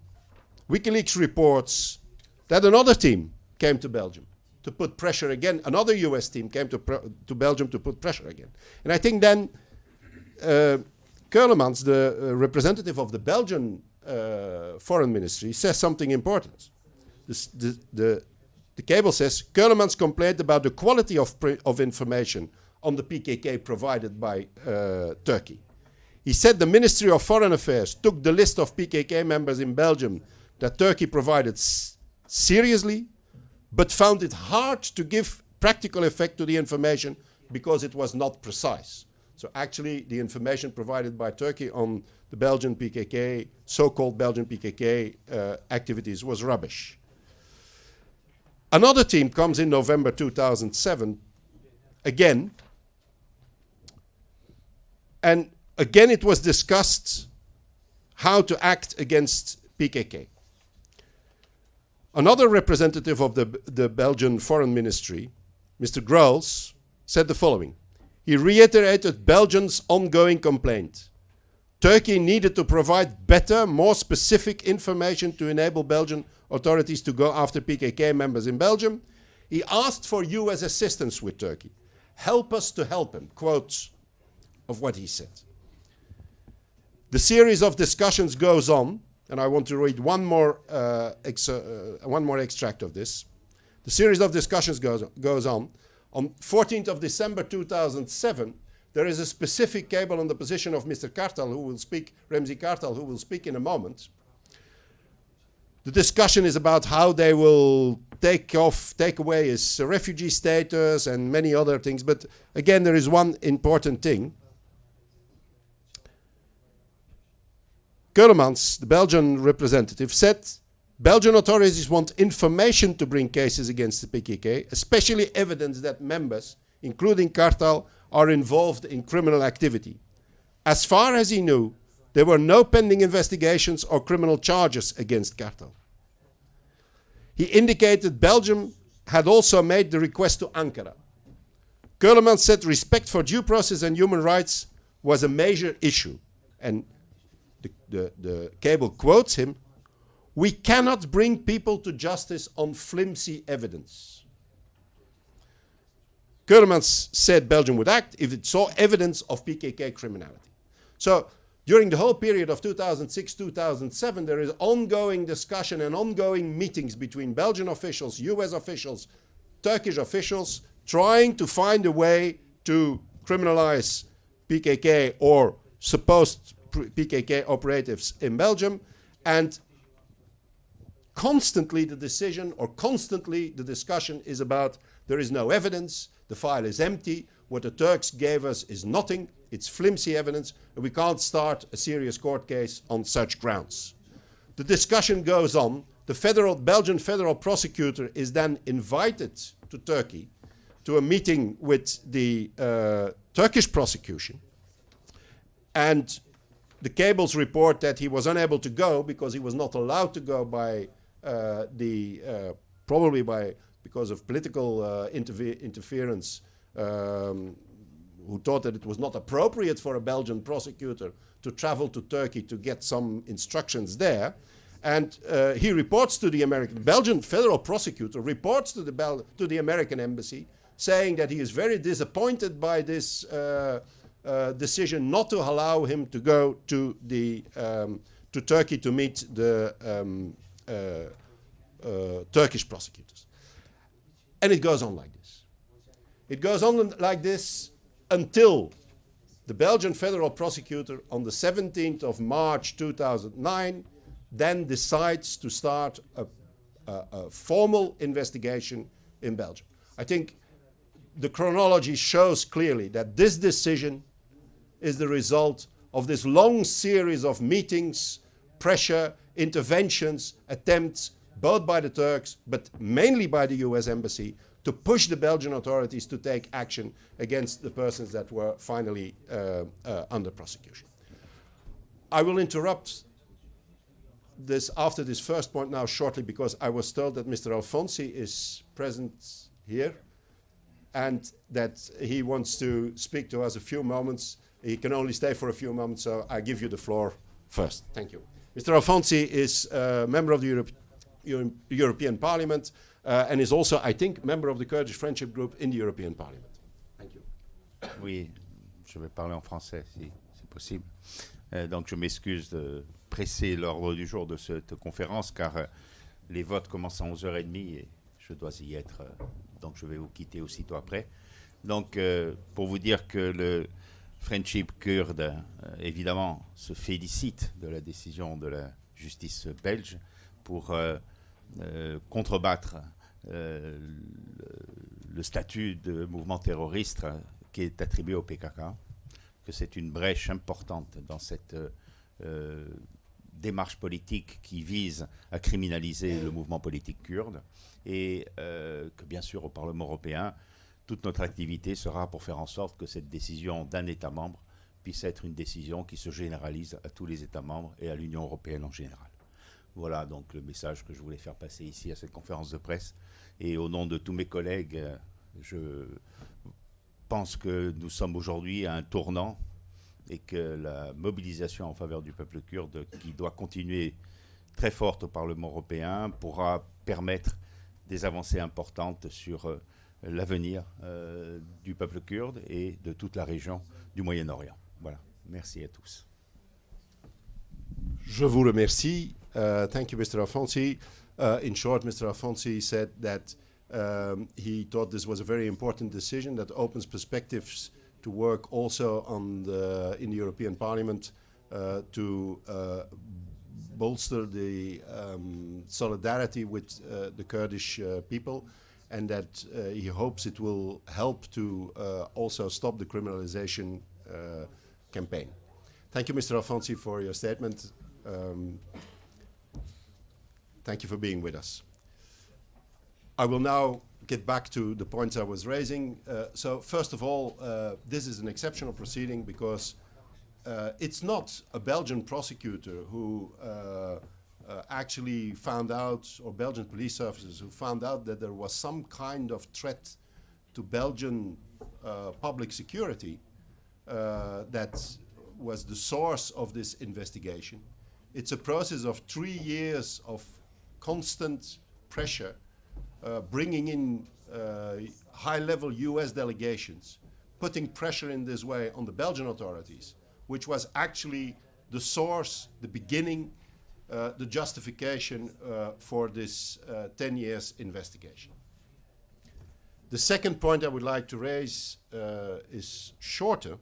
WikiLeaks reports that another team came to Belgium to put pressure again. Another US team came to Belgium to put pressure again. And I think then Keulemans, the representative of the Belgian Foreign Ministry, says something important. The cable says, Keulemans complained about the quality of information on the PKK provided by Turkey. He said the Ministry of Foreign Affairs took the list of PKK members in Belgium that Turkey provided seriously, but found it hard to give practical effect to the information because it was not precise. So actually, the information provided by Turkey on the Belgian PKK, so-called Belgian PKK activities was rubbish. Another team comes in November 2007, again, and again it was discussed how to act against PKK. Another representative of the Belgian Foreign Ministry, Mr. Gruls, said the following. He reiterated Belgium's ongoing complaint. Turkey needed to provide better, more specific information to enable Belgian authorities to go after PKK members in Belgium. He asked for US assistance with Turkey. Help us to help him, quotes of what he said. The series of discussions goes on, and I want to read one more extract of this. The series of discussions goes on. On 14th of December 2007, there is a specific cable on the position of Mr. Kartal, who will speak, Remzi Kartal, who will speak in a moment, The discussion is about how they will take away his refugee status and many other things. But again, there is one important thing. Keulemans, the Belgian representative, said Belgian authorities want information to bring cases against the PKK, especially evidence that members, including Kartal, are involved in criminal activity. As far as he knew, there were no pending investigations or criminal charges against Kartal. He indicated Belgium had also made the request to Ankara. Keulemans said respect for due process and human rights was a major issue. And the cable quotes him, "We cannot bring people to justice on flimsy evidence." Keulemans said Belgium would act if it saw evidence of PKK criminality. So during the whole period of 2006-2007, there is ongoing discussion and ongoing meetings between Belgian officials, US officials, Turkish officials, trying to find a way to criminalize PKK or supposed PKK operatives in Belgium. And constantly the discussion is about there is no evidence, the file is empty, what the Turks gave us is nothing, it's flimsy evidence, and we can't start a serious court case on such grounds. The discussion goes on. The Belgian Federal Prosecutor is then invited to Turkey to a meeting with the Turkish prosecution, and the cables report that he was unable to go because he was not allowed to go by because of political interference, who thought that it was not appropriate for a Belgian prosecutor to travel to Turkey to get some instructions there. And he reports to the Belgian Federal Prosecutor reports to the American embassy, saying that he is very disappointed by this decision not to allow him to go to Turkey to meet the Turkish prosecutors. And it goes on like this. It goes on like this until the Belgian Federal Prosecutor on the 17th of March 2009 then decides to start a formal investigation in Belgium. I think the chronology shows clearly that this decision is the result of this long series of meetings, pressure, interventions, attempts, both by the Turks, but mainly by the US Embassy, to push the Belgian authorities to take action against the persons that were finally under prosecution. I will interrupt this after this first point now shortly, because I was told that Mr. Alfonsi is present here and that he wants to speak to us a few moments. He can only stay for a few moments, so I give you the floor first. Thank you. Mr. Alfonsi is a member of the European Parliament and is also, I think, member of the Kurdish Friendship Group in the European Parliament. Thank you. Oui, je vais parler en français si c'est possible. Donc je m'excuse de presser l'ordre du jour de cette conférence car les votes commencent à 11h30 et je dois y être, donc je vais vous quitter aussitôt après. Donc pour vous dire que le Friendship kurde, évidemment, se félicite de la décision de la justice belge pour contrebattre le statut de mouvement terroriste qui est attribué au PKK, que c'est une brèche importante dans cette démarche politique qui vise à criminaliser le mouvement politique kurde, et que bien sûr au Parlement européen, toute notre activité sera pour faire en sorte que cette décision d'un État membre puisse être une décision qui se généralise à tous les États membres et à l'Union européenne en général. Voilà donc le message que je voulais faire passer ici à cette conférence de presse. Et au nom de tous mes collègues, je pense que nous sommes aujourd'hui à un tournant et que la mobilisation en faveur du peuple kurde, qui doit continuer très forte au Parlement européen, pourra permettre des avancées importantes sur l'avenir du peuple kurde et de toute la région du Moyen-Orient. Voilà, merci à tous. Je vous remercie. Thank you, Mr. Alfonsi. In short, Mr. Alfonsi said that he thought this was a very important decision that opens perspectives to work also on in the European Parliament to bolster the solidarity with the Kurdish people, and that he hopes it will help to also stop the criminalization campaign. Thank you, Mr. Alfonsi, for your statement. Thank you for being with us. I will now get back to the points I was raising. So first of all, this is an exceptional proceeding because it's not a Belgian prosecutor who actually found out, or Belgian police services who found out that there was some kind of threat to Belgian public security that was the source of this investigation. It's a process of 3 years of constant pressure, bringing in high-level US delegations, putting pressure in this way on the Belgian authorities, which was actually the source, the beginning, the justification for this 10 years investigation. The second point I would like to raise is shorter,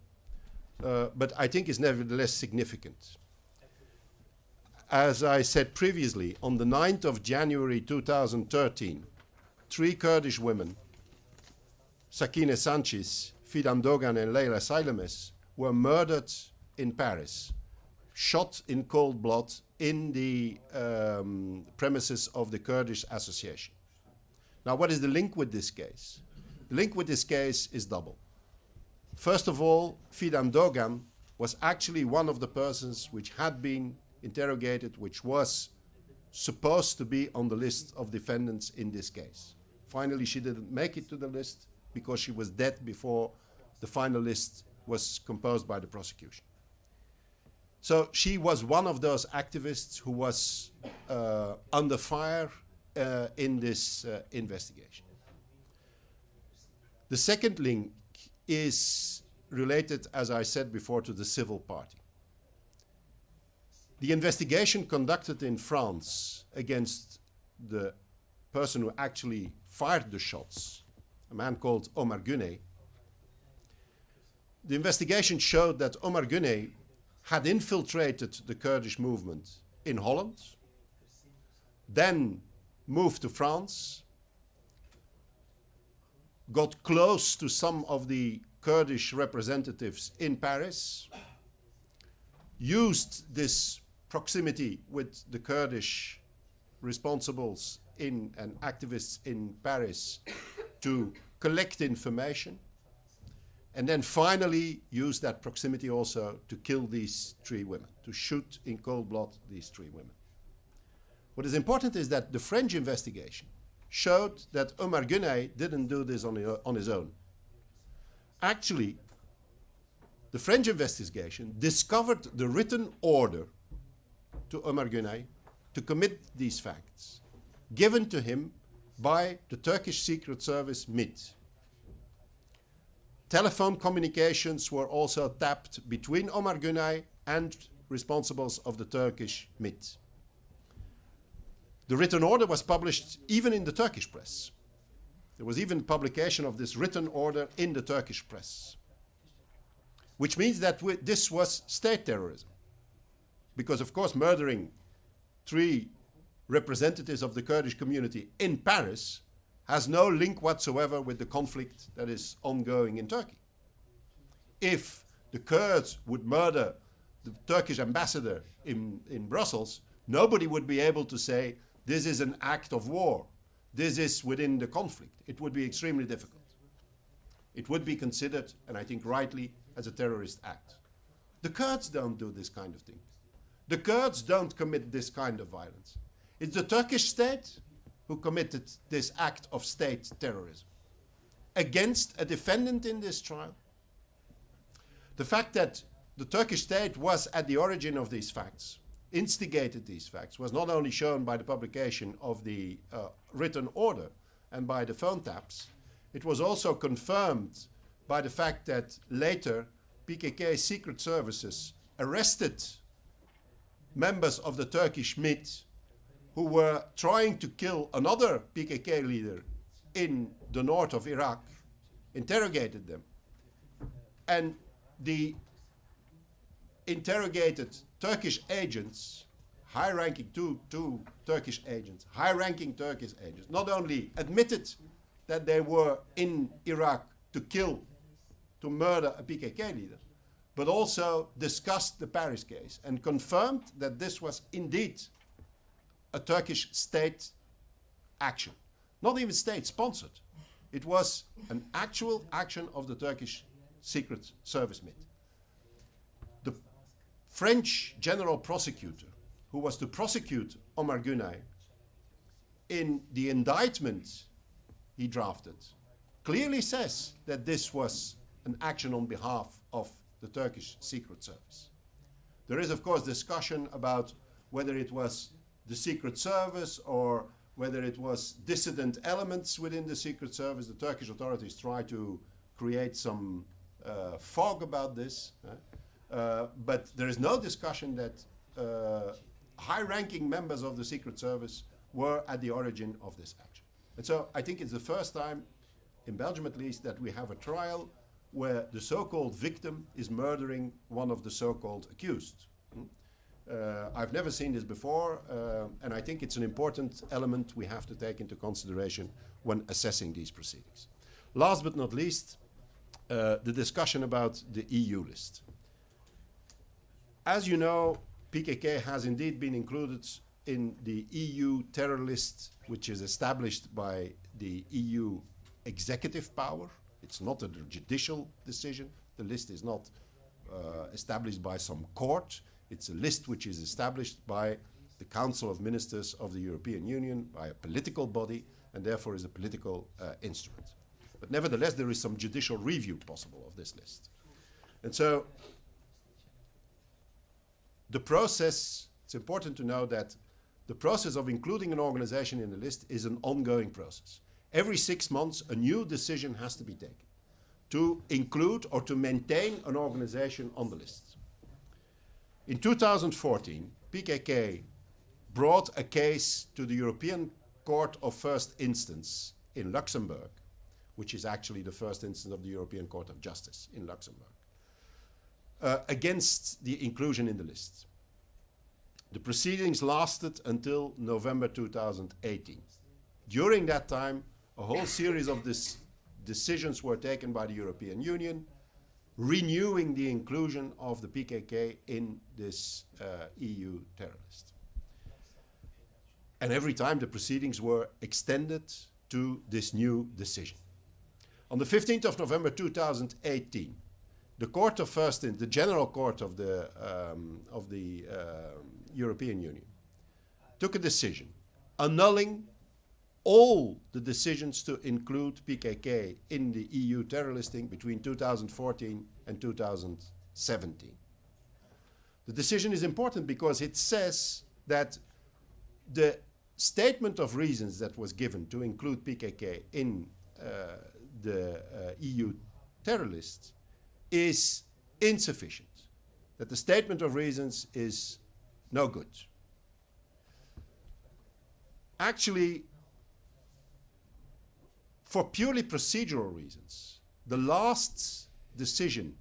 but I think is nevertheless significant. As I said previously, on the 9th of January 2013, 3 Kurdish women, Sakine Sanchez, Fidan Dogan and Leyla Saylemes, were murdered in Paris, shot in cold blood in the premises of the Kurdish Association. Now, what is the link with this case? The link with this case is double. First of all, Fidan Dogan was actually one of the persons which had been interrogated, which was supposed to be on the list of defendants in this case. Finally, she didn't make it to the list because she was dead before the final list was composed by the prosecution. So she was one of those activists who was under fire in this investigation. The second link is related, as I said before, to the civil party. The investigation conducted in France against the person who actually fired the shots, a man called Omar Guiney, the investigation showed that Omar Guiney had infiltrated the Kurdish movement in Holland, then moved to France, got close to some of the Kurdish representatives in Paris, used this proximity with the Kurdish responsibles and activists in Paris to collect information, and then finally used that proximity also to kill these 3 women, to shoot in cold blood these 3 women. What is important is that the French investigation showed that Omar Guiney didn't do this on his own. Actually, the French investigation discovered the written order to Omar Guiney to commit these facts, given to him by the Turkish Secret Service MIT. Telephone communications were also tapped between Omar Guiney and responsibles of the Turkish MIT. The written order was published even in the Turkish press. There was even publication of this written order in the Turkish press, which means that this was state terrorism. Because, of course, murdering 3 representatives of the Kurdish community in Paris has no link whatsoever with the conflict that is ongoing in Turkey. If the Kurds would murder the Turkish ambassador in Brussels, nobody would be able to say, this is an act of war. This is within the conflict. It would be extremely difficult. It would be considered, and I think rightly, as a terrorist act. The Kurds don't do this kind of thing. The Kurds don't commit this kind of violence. It's the Turkish state who committed this act of state terrorism against a defendant in this trial. The fact that the Turkish state was at the origin of these facts, instigated these facts, was not only shown by the publication of the written order and by the phone taps, it was also confirmed by the fact that later PKK secret services arrested members of the Turkish MIT who were trying to kill another PKK leader in the north of Iraq, interrogated them. And the interrogated Turkish agents high-ranking two Turkish agents, high-ranking Turkish agents, not only admitted that they were in Iraq to kill, to murder a PKK leader, but also discussed the Paris case and confirmed that this was indeed a Turkish state action. Not even state-sponsored. It was an actual action of the Turkish Secret Service MIT. The French general prosecutor, who was to prosecute Omar Gunay, in the indictment he drafted, clearly says that this was an action on behalf of the Turkish Secret Service. There is, of course, discussion about whether it was the Secret Service or whether it was dissident elements within the Secret Service. The Turkish authorities try to create some fog about this. But there is no discussion that high-ranking members of the Secret Service were at the origin of this action. And so I think it's the first time, in Belgium at least, that we have a trial where the so-called victim is murdering one of the so-called accused. I've never seen this before, and I think it's an important element we have to take into consideration when assessing these proceedings. Last but not least, the discussion about the EU list. As you know, PKK has indeed been included in the EU terror list, which is established by the EU executive power. It's not a judicial decision. The list is not established by some court. It's a list which is established by the Council of Ministers of the European Union, by a political body, and therefore is a political instrument. But nevertheless, there is some judicial review possible of this list. And so the process, it's important to know that the process of including an organization in the list is an ongoing process. Every 6 months, a new decision has to be taken to include or to maintain an organization on the list. In 2014, PKK brought a case to the European Court of First Instance in Luxembourg, which is actually the first instance of the European Court of Justice in Luxembourg, against the inclusion in the list. The proceedings lasted until November 2018. During that time, a whole series of decisions were taken by the European Union, renewing the inclusion of the PKK in this EU terror list. And every time the proceedings were extended to this new decision. On the 15th of November 2018, the Court of First Instance, the General Court of the European Union, took a decision annulling all the decisions to include PKK in the EU terror listing between 2014 and 2017. The decision is important because it says that the statement of reasons that was given to include PKK in the EU terror list is insufficient, that the statement of reasons is no good. Actually, for purely procedural reasons, the last decision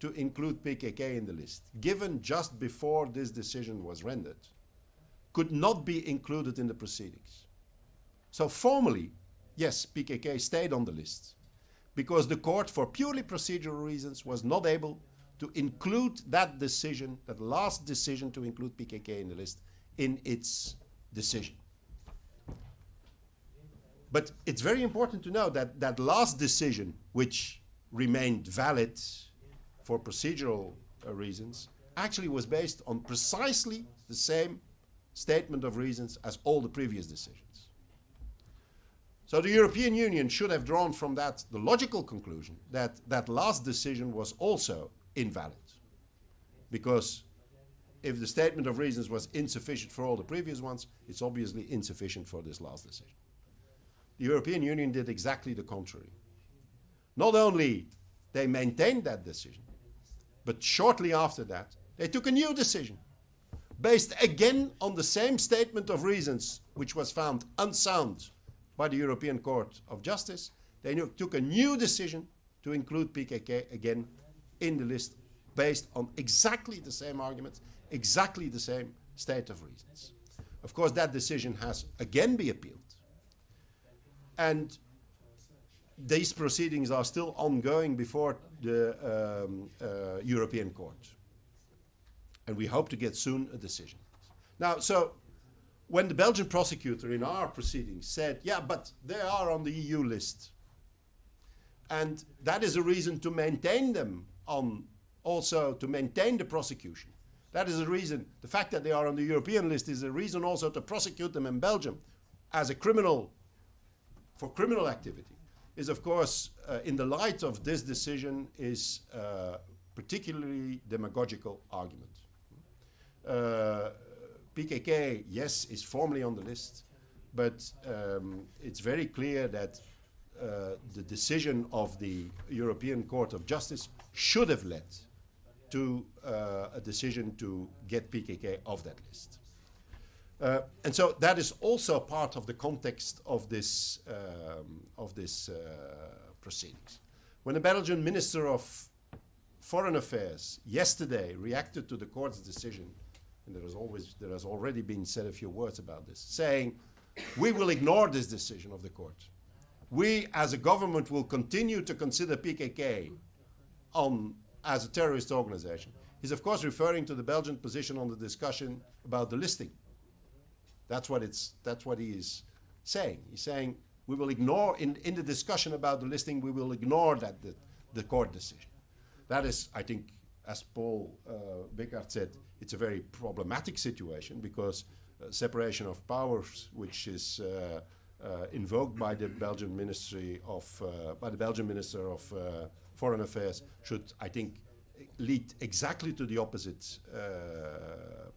to include PKK in the list, given just before this decision was rendered, could not be included in the proceedings. So formally, yes, PKK stayed on the list because the court, for purely procedural reasons, was not able to include that decision, that last decision to include PKK in the list, in its decision. But it's very important to know that that last decision, which remained valid for procedural reasons, actually was based on precisely the same statement of reasons as all the previous decisions. So the European Union should have drawn from that the logical conclusion that that last decision was also invalid. Because if the statement of reasons was insufficient for all the previous ones, it's obviously insufficient for this last decision. The European Union did exactly the contrary. Not only they maintained that decision, but shortly after that, they took a new decision based again on the same statement of reasons, which was found unsound by the European Court of Justice. They took a new decision to include PKK again in the list based on exactly the same arguments, exactly the same state of reasons. Of course, that decision has again been appealed. And these proceedings are still ongoing before the European Court. And we hope to get soon a decision. Now, so when the Belgian prosecutor in our proceedings said, yeah, but they are on the EU list, and that is a reason to maintain them on, also to maintain the prosecution. That is a reason, the fact that they are on the European list is a reason also to prosecute them in Belgium as a criminal, for criminal activity, is of course, in the light of this decision, is particularly demagogical argument. PKK, yes, is formally on the list, but it's very clear that the decision of the European Court of Justice should have led to a decision to get PKK off that list. And so that is also part of the context of this proceedings. When the Belgian Minister of Foreign Affairs yesterday reacted to the court's decision, and there has already been said a few words about this, saying, we will ignore this decision of the court. We, as a government, will continue to consider PKK as a terrorist organization. He's, of course, referring to the Belgian position on the discussion about the listing. That's what he is saying. He's saying, we will ignore, in the discussion about the listing, we will ignore the court decision. That is, I think, as Paul Bickert said, it's a very problematic situation because separation of powers, which is invoked by the Belgian Minister of Foreign Affairs, should, I think, lead exactly to the opposite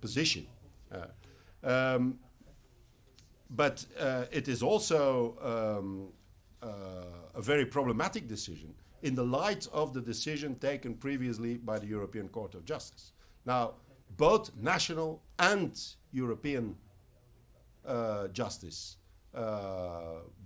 position. But it is also a very problematic decision in the light of the decision taken previously by the European Court of Justice. Now, both national and European justice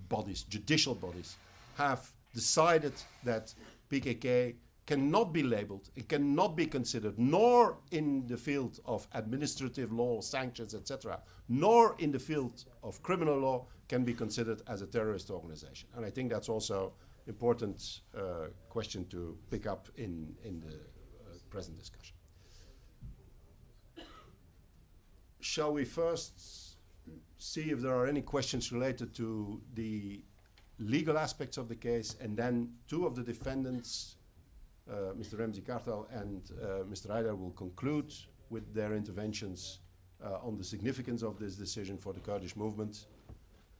bodies, judicial bodies, have decided that PKK cannot be labeled, it cannot be considered, nor in the field of administrative law, sanctions, etc., nor in the field of criminal law can be considered as a terrorist organization. And I think that's also important question to pick up in the present discussion. Shall we first see if there are any questions related to the legal aspects of the case, and then two of the defendants, Mr. Remzi Kartal and Mr. Haidar, will conclude with their interventions on the significance of this decision for the Kurdish movement.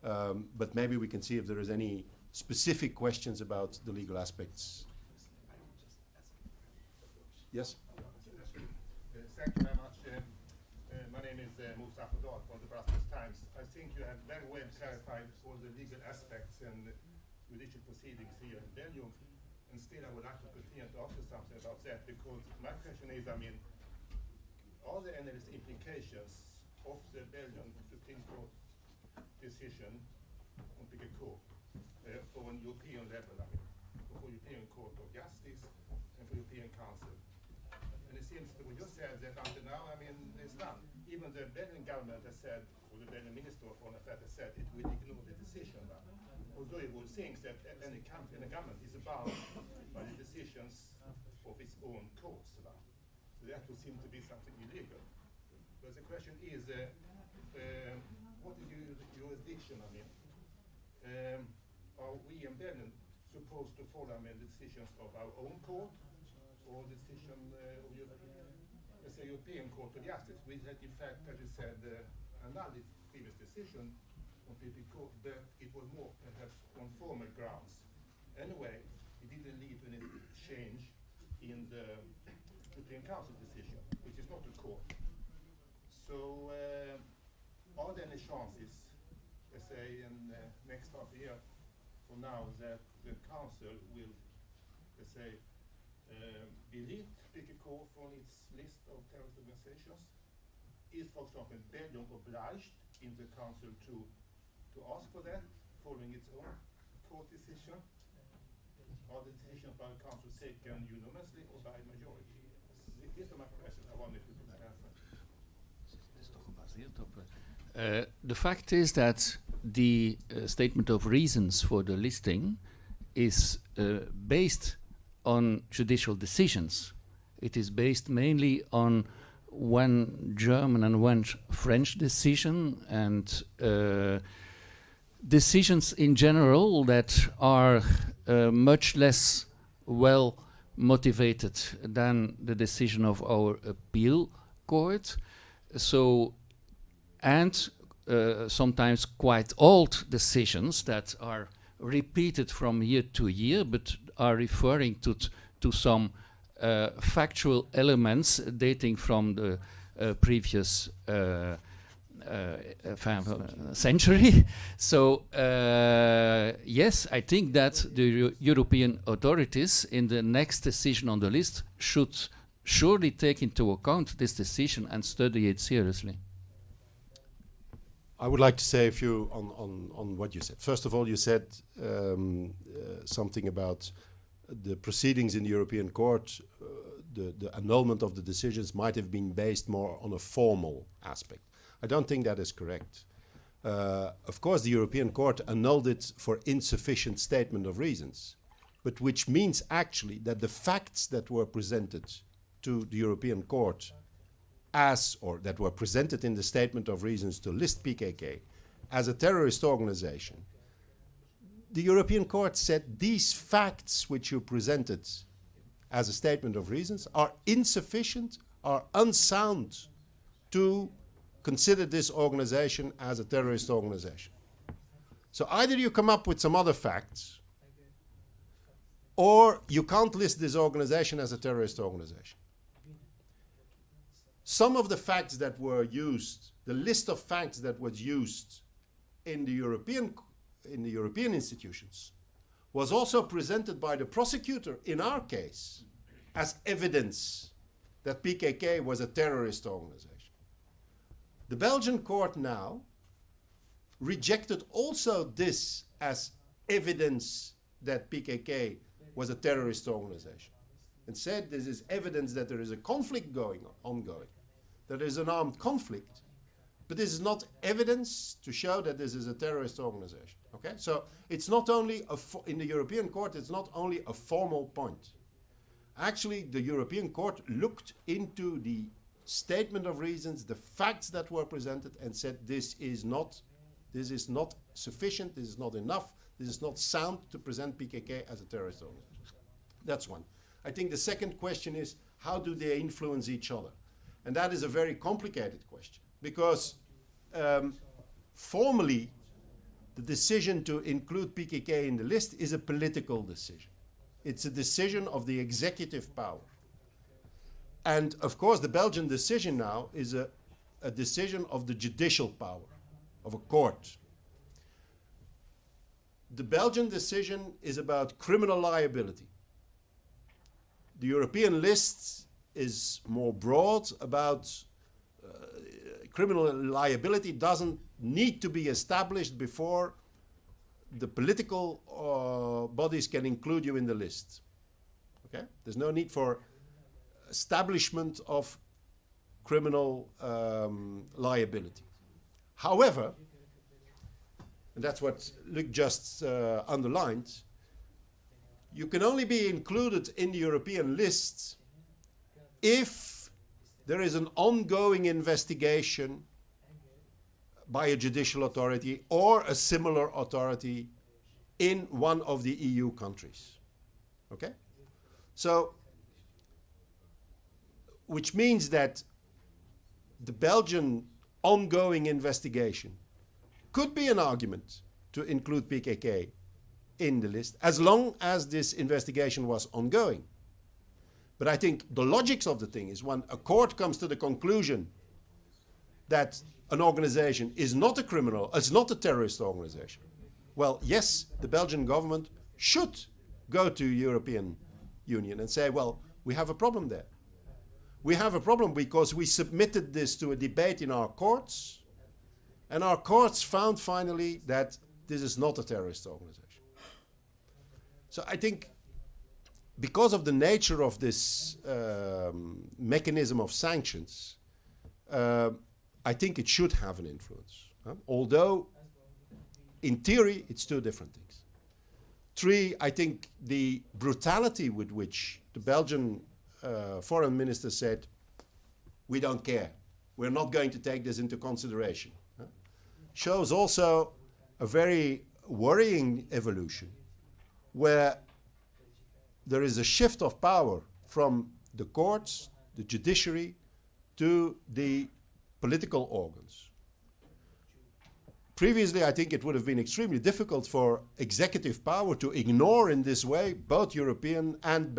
But maybe we can see if there is any specific questions about the legal aspects. Yes? Thank you very much. My name is Musa Fadad from the Brussels Times. I think you have very well clarified all the legal aspects and judicial proceedings here in Belgium. And still, I would like to continue to ask you something about that, because my question is, I mean, are there any implications of the Belgian Supreme Court decision on PKK for an European level, I mean, for European Court of Justice and for European Council? And it seems that we just said that until now, I mean, there's none. Even the Belgian government has said, or the Belgian Minister of Foreign Affairs has said, it will ignore the decision. Although it would think that any country and a government is bound by the decisions of its own courts. So that would seem to be something illegal. But the question is, what is your jurisdiction? I mean, are we in Belgium supposed to follow the decisions of our own court, or the decision of let's say European Court of Justice, which had in fact, as you said, annulled its previous decision on PKK, but it was more perhaps on formal grounds. Anyway, it didn't lead to any change in the European Council decision, which is not a court. So, are there any chances, let's say, in the next half a year from now, that the Council will, let's say, delete PKK from its list of terrorist organizations? Is, for example, Belgium obliged in the Council to ask for that, following its own court decision? Are the decisions by the Council taken unanimously or by majority? These are my questions. I wonder if you could answer. The fact is that the statement of reasons for the listing is based on judicial decisions. It is based mainly on one German and one French decision, and decisions in general that are much less well motivated than the decision of our appeal court. So, and sometimes quite old decisions that are repeated from year to year, but are referring to some factual elements dating from the previous century. So yes, I think that the European authorities in the next decision on the list should surely take into account this decision and study it seriously. I would like to say a few on what you said. First of all, you said something about the proceedings in the European Court, the annulment of the decisions might have been based more on a formal aspect. I don't think that is correct. Of course, the European Court annulled it for insufficient statement of reasons, but which means actually that the facts that were presented to the European Court or that were presented in the statement of reasons to list PKK as a terrorist organization, the European Court said these facts which you presented as a statement of reasons are insufficient, are unsound to consider this organization as a terrorist organization. So either you come up with some other facts, or you can't list this organization as a terrorist organization. Some of the facts that were used, the list of facts that was used in the European institutions, was also presented by the prosecutor in our case as evidence that PKK was a terrorist organization. The Belgian court now rejected also this as evidence that PKK was a terrorist organization, and said this is evidence that there is a conflict ongoing, that there is an armed conflict, but this is not evidence to show that this is a terrorist organization. Okay, so it's not only in the European Court, it's not only a formal point. Actually, the European Court looked into the statement of reasons, the facts that were presented, and said this is not sufficient, this is not enough, this is not sound to present PKK as a terrorist organization. That's one. I think the second question is, how do they influence each other? And that is a very complicated question, because formally, the decision to include PKK in the list is a political decision. It's a decision of the executive power. And of course, the Belgian decision now is a decision of the judicial power, of a court. The Belgian decision is about criminal liability. The European list is more broad about criminal liability doesn't need to be established before the political bodies can include you in the list. Okay? There's no need for establishment of criminal liability. However, and that's what Luc just underlined, you can only be included in the European list if there is an ongoing investigation by a judicial authority or a similar authority in one of the EU countries. Okay? So, which means that the Belgian ongoing investigation could be an argument to include PKK in the list, as long as this investigation was ongoing. But I think the logics of the thing is, when a court comes to the conclusion that an organization is not a criminal, it's not a terrorist organization, well, yes, the Belgian government should go to European Union and say, well, we have a problem there. We have a problem because we submitted this to a debate in our courts, and our courts found finally that this is not a terrorist organization. So I think because of the nature of this mechanism of sanctions, I think it should have an influence. Although, in theory, it's two different things. 3, I think the brutality with which the Belgian foreign minister said, we don't care, we're not going to take this into consideration, shows also a very worrying evolution where there is a shift of power from the courts, the judiciary, to the political organs. Previously, I think it would have been extremely difficult for executive power to ignore in this way both European and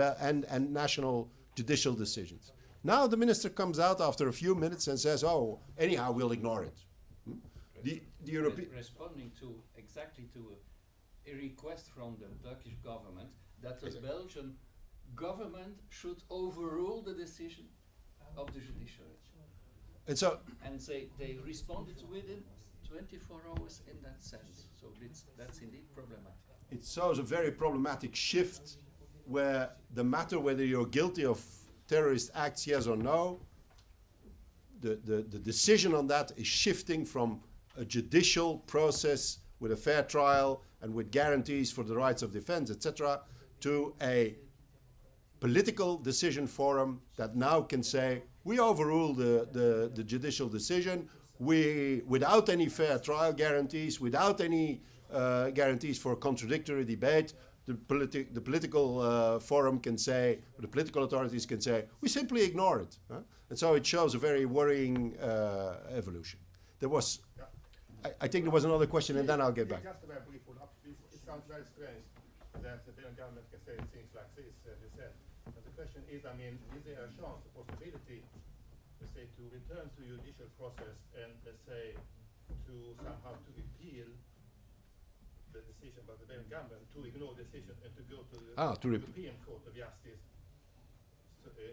national judicial decisions. Now the minister comes out after a few minutes and says, oh, anyhow, we'll ignore it. The responding to exactly to a request from the Turkish government that the Belgian government should overrule the decision of the judiciary. And they responded within 24 hours in that sense. So that's indeed problematic. It shows a very problematic shift where the matter whether you're guilty of terrorist acts, yes or no, the decision on that is shifting from a judicial process with a fair trial and with guarantees for the rights of defense, etc., to a political decision forum that now can say, we overrule the judicial decision, without any fair trial guarantees, without any guarantees for contradictory debate, the political forum can say, or the political authorities can say, we simply ignore it. And so it shows a very worrying evolution. There was, I think there was another question, and then I'll get back. Just a very brief one. It sounds very strange that the Belgian government can say things like this, as you said. But the question is, I mean, is there a chance, a possibility, let's say, to return to judicial process and, let's say, to somehow to appeal the decision by the Belgian government, to ignore decision and to go to the European Court of Justice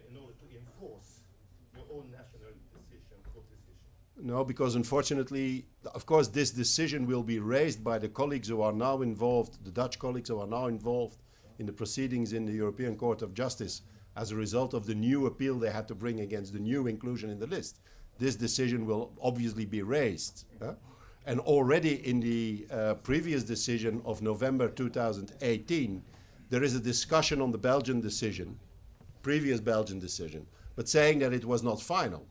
in order to enforce your own national decision, court decision? No, because unfortunately, of course, this decision will be raised by the colleagues who are now involved, the Dutch colleagues who are now involved in the proceedings in the European Court of Justice as a result of the new appeal they had to bring against the new inclusion in the list. This decision will obviously be raised. And already in the previous decision of November 2018, there is a discussion on the Belgian decision, previous Belgian decision, but saying that it was not final.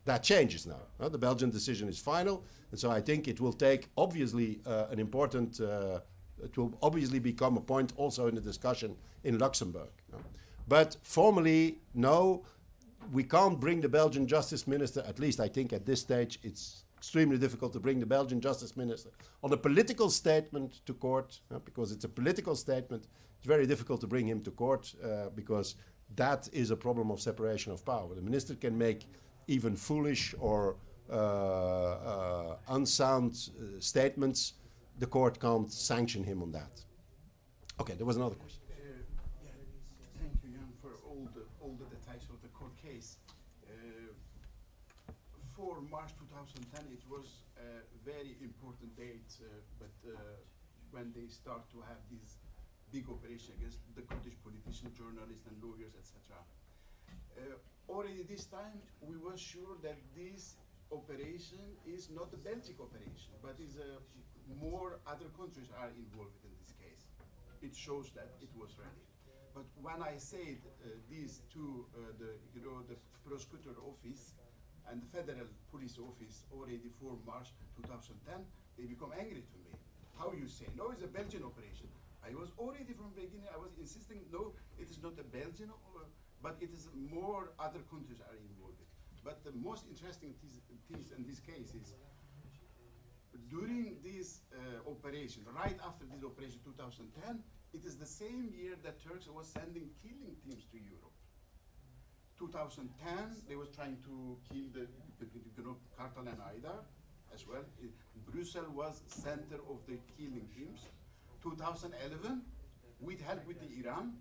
That changes now. The Belgian decision is final, and so I think it will take, obviously, an important, it will obviously become a point also in the discussion in Luxembourg. But formally, no, we can't bring the Belgian justice minister, at least I think at this stage, it's extremely difficult to bring the Belgian justice minister on a political statement to court, because it's a political statement. It's very difficult to bring him to court, because that is a problem of separation of power. The minister can make even foolish or unsound statements. The court can't sanction him on that. Okay, there was another question. Thank you, Jan, for all the details of the court case. For March 2010, it was a very important date, but when they start to have this big operation against the Kurdish politicians, journalists, and lawyers, etc. Already this time, we were sure that this operation is not a Belgian operation, but is more other countries are involved in this case. It shows that it was ready. But when I said these two, the prosecutor office and the federal police office already for March 2010, they become angry to me. How you say? No, it's a Belgian operation. I was already from the beginning, I was insisting, no, it is not a Belgian but it is more other countries are involved. But the most interesting things in this case is, during this operation, right after this operation 2010, it is the same year that Turks was sending killing teams to Europe. 2010, they was trying to kill the Kartal and Aydar as well. Brussels was center of the killing teams. 2011, with help with the Iran,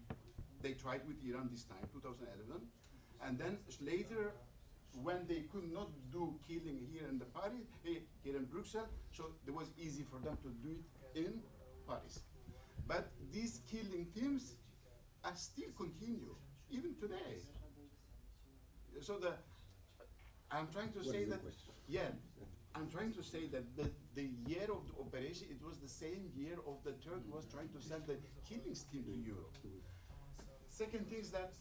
they tried with Iran this time, 2011, and then later, when they could not do killing here in the Paris, here in Brussels, so it was easy for them to do it in Paris. But these killing teams are still continue, even today. So I'm trying to say that, yeah, I'm trying to say that the year of the operation, it was the same year of the Turk was trying to send the killing scheme to Europe. Second thing is that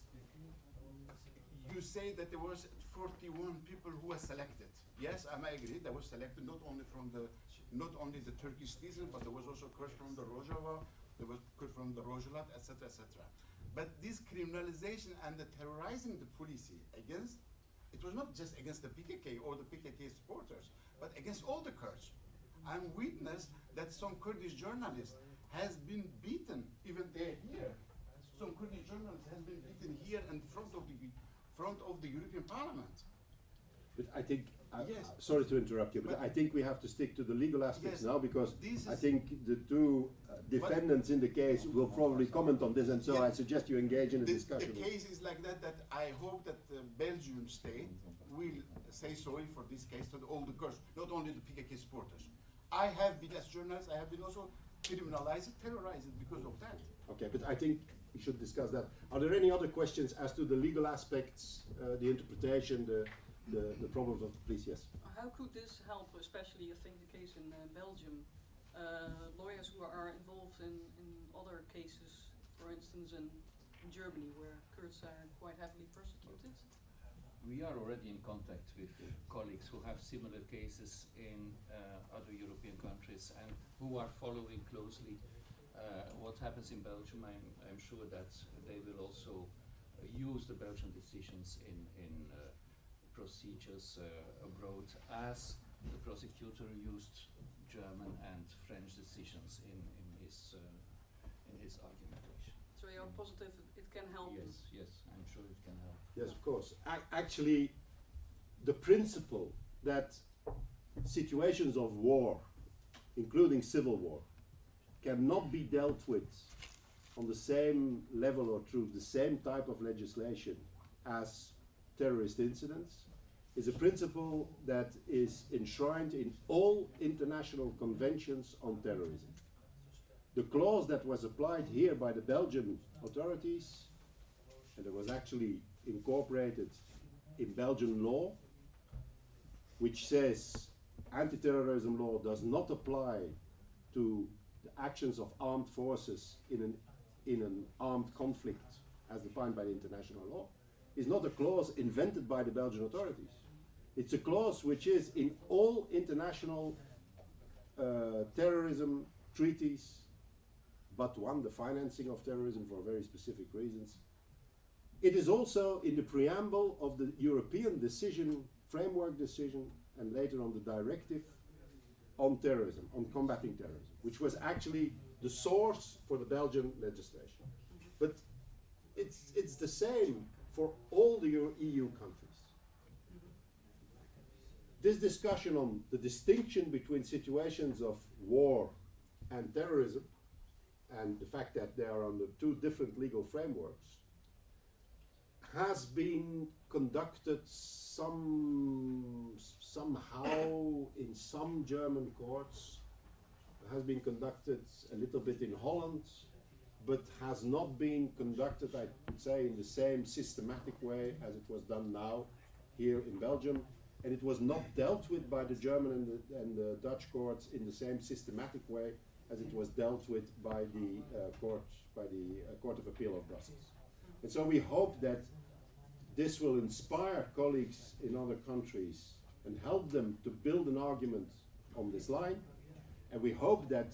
you say that there was 41 people who were selected. Yes, I agree, they were selected not only the Turkish citizen, but there was also Kurds from the Rojava, there was Kurds from the Rojalat, etc., etc. But this criminalization and the terrorizing the police against, it was not just against the PKK or the PKK supporters, but against all the Kurds. I'm witness that some Kurdish journalists has been beaten, even they're here. Some Kurdish journalists has been beaten here in front of the European Parliament. But I think, Yes. sorry to interrupt you, but I think we have to stick to the legal aspects Yes, now, because this I is- think the two defendants in the case will probably comment on this, and so Yeah. I suggest you engage in a The discussion. case is like that, that I hope that the Belgian state will say sorry for this case to all the Kurds, not only the PKK supporters. I have been, as journalist, I have been also criminalized, terrorized because of that. Okay, but I think we should discuss that. Are there any other questions as to the legal aspects, the interpretation, the problems of the police? Yes. How could this help, especially I think the case in Belgium, lawyers who are involved in other cases, for instance in Germany, where Kurds are quite heavily persecuted? We are already in contact with colleagues who have similar cases in other European countries and who are following closely what happens in Belgium. I'm sure that they will also use the Belgian decisions in procedures abroad, as the prosecutor used German and French decisions in his argumentation. So you're positive it can help? Yes, yes, I'm sure it can help. Yes, of course. Actually, the principle that situations of war, including civil war, cannot be dealt with on the same level or through the same type of legislation as terrorist incidents is a principle that is enshrined in all international conventions on terrorism. The clause that was applied here by the Belgian authorities, and it was actually incorporated in Belgian law, which says anti-terrorism law does not apply to the actions of armed forces in an armed conflict as defined by the international law, is not a clause invented by the Belgian authorities. It's a clause which is in all international terrorism treaties, but one, the financing of terrorism for very specific reasons. It is also in the preamble of the European decision, framework decision, and later on the directive on terrorism, on combating terrorism, which was actually the source for the Belgian legislation. But it's the same for all the EU countries. This discussion on the distinction between situations of war and terrorism, and the fact that they are under two different legal frameworks, has been conducted somehow in some German courts, has been conducted a little bit in Holland, but has not been conducted, I would say, in the same systematic way as it was done now here in Belgium. And it was not dealt with by the German and the Dutch courts in the same systematic way as it was dealt with by the Court of Appeal of Brussels. And so we hope that this will inspire colleagues in other countries and help them to build an argument on this line. And we hope that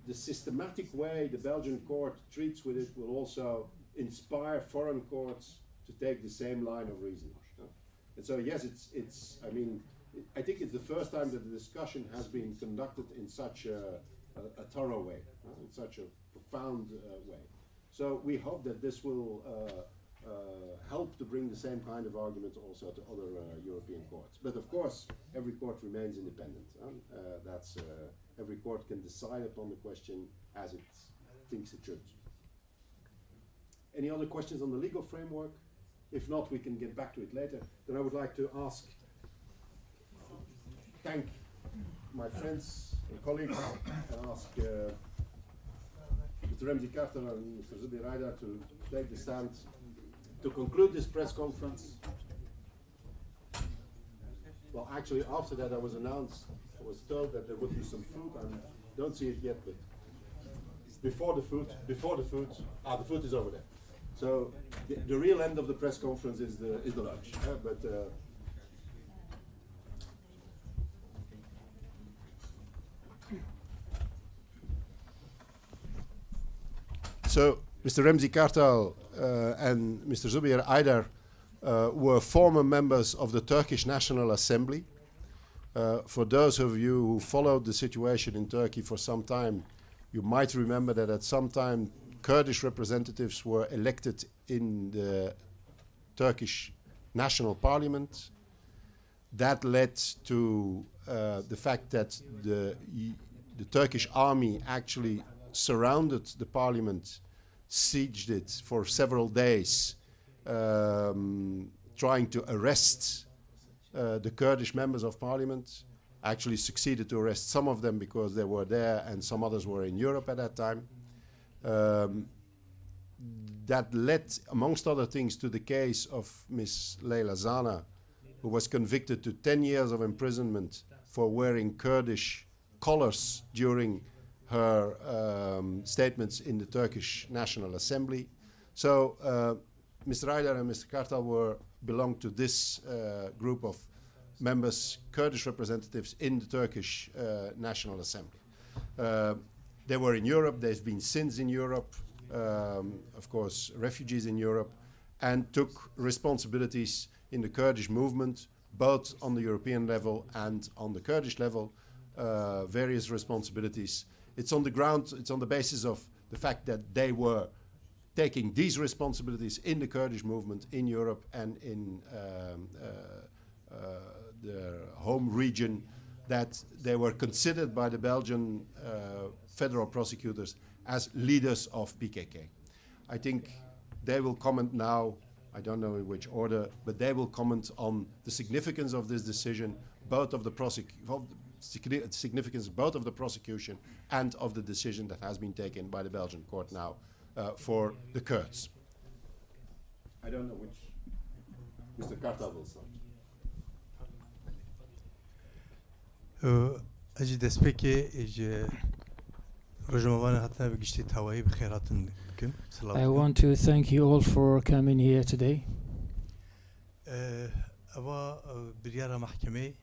the systematic way the Belgian court treats with it will also inspire foreign courts to take the same line of reasoning. And so yes, I think it's the first time that the discussion has been conducted in such a thorough way, in such a profound way. So we hope that this will help to bring the same kind of arguments also to other European courts. But of course, every court remains independent. Every court can decide upon the question as it thinks it should. Any other questions on the legal framework? If not, we can get back to it later. Then I would like to thank my friends and colleagues, and ask Mr. Remzi Carter and Mr. Zubi Raida to take the stand to conclude this press conference. Well, actually, after that, I was told that there would be some food. I don't see it yet, but before the food, the food is over there. So the real end of the press conference is the lunch. So Mr. Remzi Kartal and Mr. Zubair Aydar were former members of the Turkish National Assembly. For those of you who followed the situation in Turkey for some time, you might remember that at some time Kurdish representatives were elected in the Turkish National Parliament. That led to the fact that the Turkish army actually surrounded the parliament, sieged it for several days, trying to arrest the Kurdish members of parliament. Actually succeeded to arrest some of them because they were there and some others were in Europe at that time. That led, amongst other things, to the case of Ms. Leyla Zana, who was convicted to 10 years of imprisonment for wearing Kurdish colors during her statements in the Turkish National Assembly. So Mr. Aydar and Mr. Kartal belonged to this group of members, Kurdish representatives in the Turkish National Assembly. They were in Europe, there's been sins in Europe, of course, refugees in Europe, and took responsibilities in the Kurdish movement, both on the European level and on the Kurdish level, various responsibilities. It's on the ground, it's on the basis of the fact that they were taking these responsibilities in the Kurdish movement in Europe and in their home region, that they were considered by the Belgian federal prosecutors as leaders of PKK. I think they will comment now, I don't know in which order, but they will comment on the significance of this decision, both of the significance both of the prosecution and of the decision that has been taken by the Belgian court now for the Kurds. I don't know which. Mr. Kartal will start. اجي دسبكي اجي رجموان حتى بقشتي تهوي بخيراتن كم. I want to thank you all for coming here today. أبا بريارة محكمة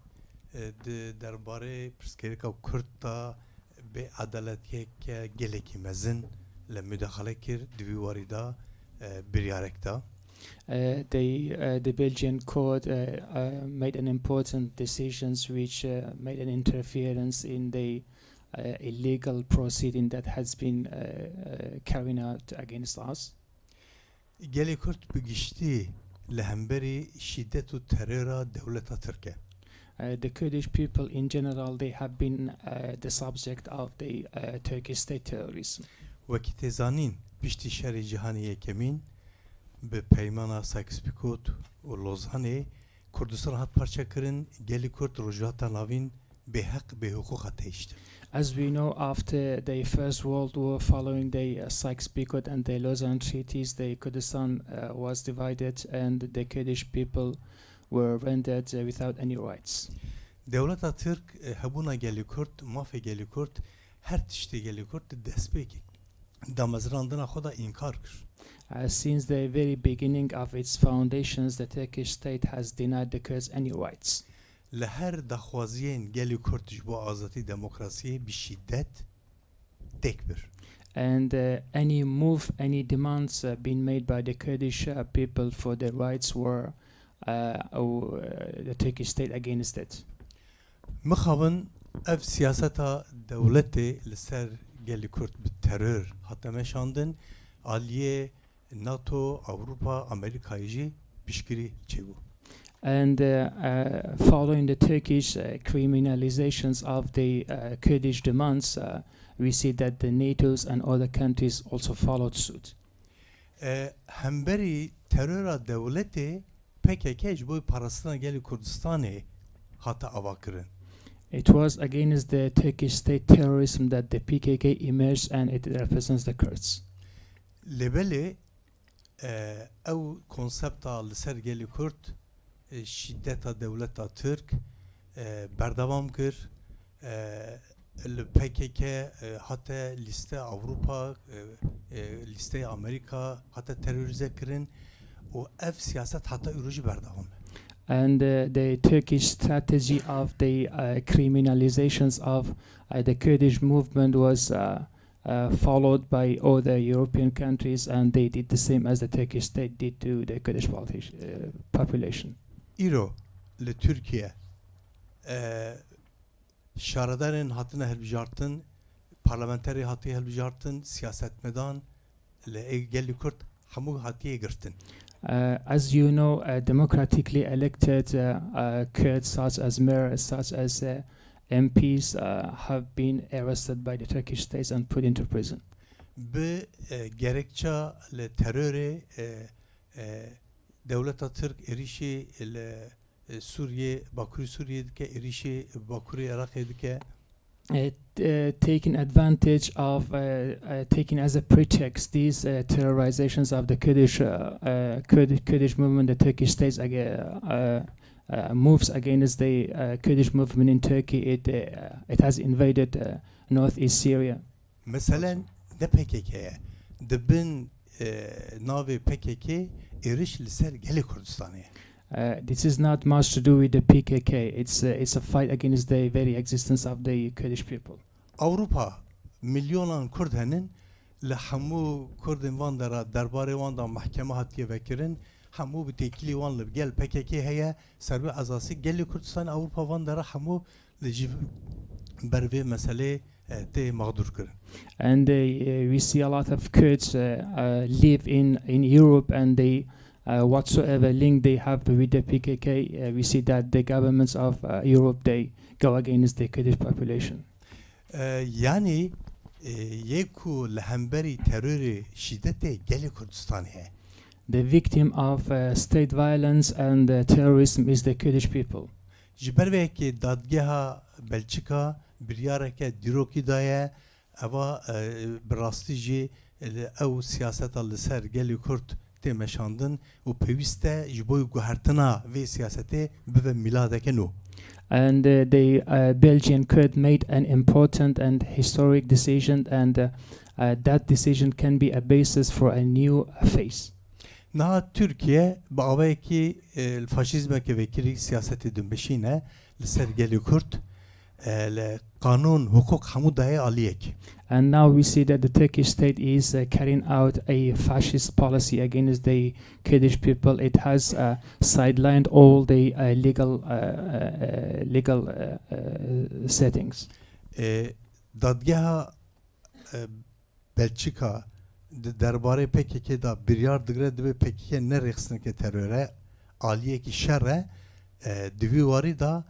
درباره برسكيركا وكرتا بعدالتك كجلكي مزن لمداخلة كير دوي واردا برياركتا. The Belgian court made an important decisions which made an interference in the illegal proceeding that has been carried out against us. جالي كرت بقشتي لهمبري شدة التريرة دولة تركيا. The Kurdish people in general, they have been the subject of the Turkish state terrorism. وكي زانين بشتي شاري جهانية كمين بپیمانا سایکسپیکوت و لوزانه کردستان هات پارچه کرن گلی کرد رجوعات ناوین به حق به حقوق تیشت. As we know, after the First World War, following the Sykes-Picot and the Lausanne treaties, the Kurdistan was divided and the Kurdish people were rendered without any rights. دولت ترک هبونا گلی کرد مافی گلی کرد هر تشتی گلی کرد دست بگی دامزراندنا خدا انکار کرد. Since the very beginning of its foundations, the Turkish state has denied the Kurds any rights. لهر دخوازين گلی کردش با آزادی دموکراسی بشدت تکبر. And any move, any demands being made by the Kurdish people for their rights were the Turkish state against it. مخابن اف سیاستا دولتی لسر گلی کرد بالترور حتی مشاندن عالیه NATO, Avrupa, Amerika'yı pişkiri çevu. And following the Turkish criminalizations of the Kurdish demands, we see that the NATO's and other countries also followed suit. Hemberi terör devleti PKK bu parasına geli Kurdistan'ı hata avakırın. It was against the Turkish state terrorism that the PKK emerged and it represents the Kurds. Lebeli او کنسپت لسر گلی کرد شدت دولت ترک بردوام کر PKK hatta liste Avrupa liste Amerika hatta terörize kirin o ev siyaset hatta ürücü berdavam. And the Turkish strategy of the criminalizations of the Kurdish movement was followed by other European countries, and they did the same as the Turkish state did to the Kurdish population. İro le Türkiye şaradarın hatına helbijartın parlamenteri hatı helbijartın siyasetmedan le gelli Kürt hamu hatiye girtin. As you know, democratically elected Kurds such as mayors, such as MPs have been arrested by the Turkish state and put into prison. Be gerekçe le teröre devleta Türk erişi le Suriye, Bakuri Suriye'deki erişi Bakuri Irak'deki taking advantage of taking as a pretext these terrorizations of the Kurdish movement, the Turkish state's moves against the Kurdish movement in Turkey. It has invaded northeast Syria. Mesela ne PKK'ye? Dibin navi PKK eriş liser geli Kurdistan'a. This is not much to do with the PKK. It's a fight against the very existence of the Kurdish people. Avrupa milyonan Kurdhenin le hamu Kurdin vandara darbare vanda mahkeme hatiye vekirin hamu bitekili vanlı gel PKK heye serbe azası geli Kurdistan Avrupa vandara hamu le berve mesele te mağdur kirin. And we see a lot of Kurds live in Europe, and they whatsoever link they have with the PKK, we see that the governments of Europe, they go against the Kurdish population. Yani yeku lehemberi terörü şiddete geli Kürdistan'a. The victim of state violence and terrorism is the Kurdish people. Jiberveki dadgeha Belçika biryareke diroki daye ava brastici ev siyaset alser geli Kürt meşandın o peviste jiboy guhartına ve siyasete bive miladeke no. And the Belgian court made an important and historic decision, and that decision can be a basis for a new phase. Na Türkiye bağveki faşizme ke vekili siyaseti dönbeşine sergeli Kürt le kanun hukuk hamu daye aliyek. And now we see that the Turkish state is carrying out a fascist policy against the Kurdish people. It has sidelined all the legal settings. Dadgeha Belçika derbare PKK da biryar digre dibe PKK ne reksine ke teröre aliye ki şerre divivari da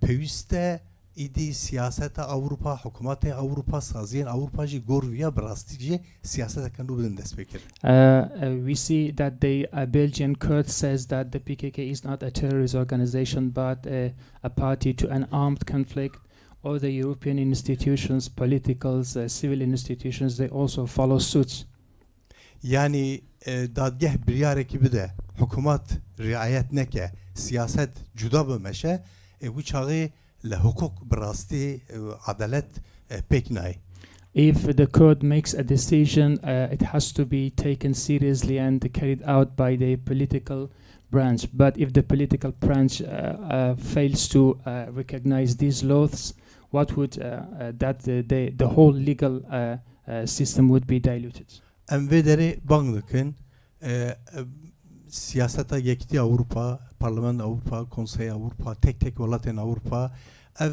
peviste İdi siyasete Avrupa, hükümete Avrupa, saziyen Avrupacı gorviya brastici siyasete kandu bilin despekir. We see that the Belgian court says that the PKK is not a terrorist organization but a party to an armed conflict. All the European institutions, politicals, civil institutions, they also follow suit. Yani dadgeh biryar ekibi de hükümet riayet neke siyaset cuda bömeşe bu çağı le hukuk brasti adalet pek nay. If the court makes a decision, it has to be taken seriously and carried out by the political branch. But if the political branch fails to recognize these laws, what would the whole legal system would be diluted. Envederi Banglık'ın siyasete yekti Avrupa, Parlament Avrupa, Konsey Avrupa, tek velaten Avrupa, ev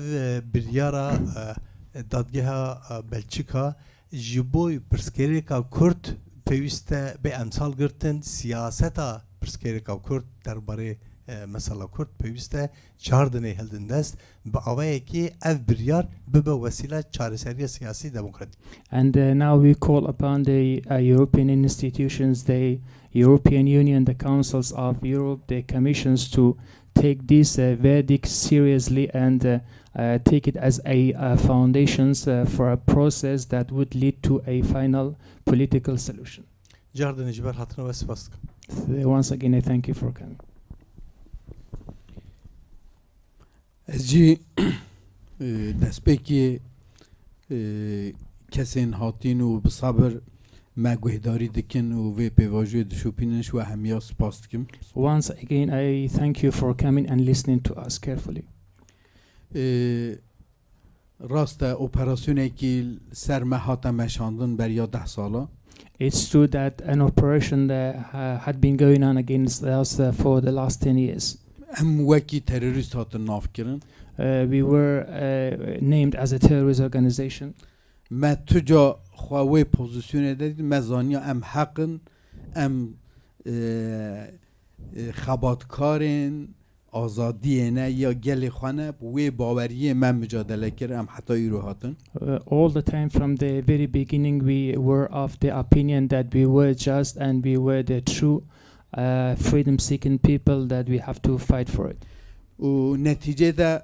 biryara dadgeha Belçika, jiboy perskerika Kürt peviste be emsal girtin siyaseta perskerika Kürt derbare mesela Kürt peviste çardını heldin dest be avayeki ev biryar be vesile çareseriye siyasi demokratik. And now we call upon the European institutions, the European Union, the councils of Europe, the commissions to take this verdict seriously and take it as a foundations for a process that would lead to a final political solution. Once again, I thank you for coming. جی دست بکی کسین هاتین و بصبر ما گوهداری دکن و وی پیواجوی دشوپینش و همیاس سپاس دکم. Once again, I thank you for coming and listening to us carefully. راست اپراسیونی که سرمهات مشاندن بریا 10 ساله. It's true that an operation that had been going on against us for the last 10 years. هم وکی تروریست هاتن ناف کرن. We were named as a terrorist organization. ما تجا خواهی پوزیسیون دادید مزانیا ام حقن ام خباتکارن آزادی نه یا گل خانه بوی باوری من مجادله کرد حتی ایرو هاتن. All the time from the very beginning we were of the opinion that we were just and we were the true freedom seeking people that we have to fight for it. و نتیجه ده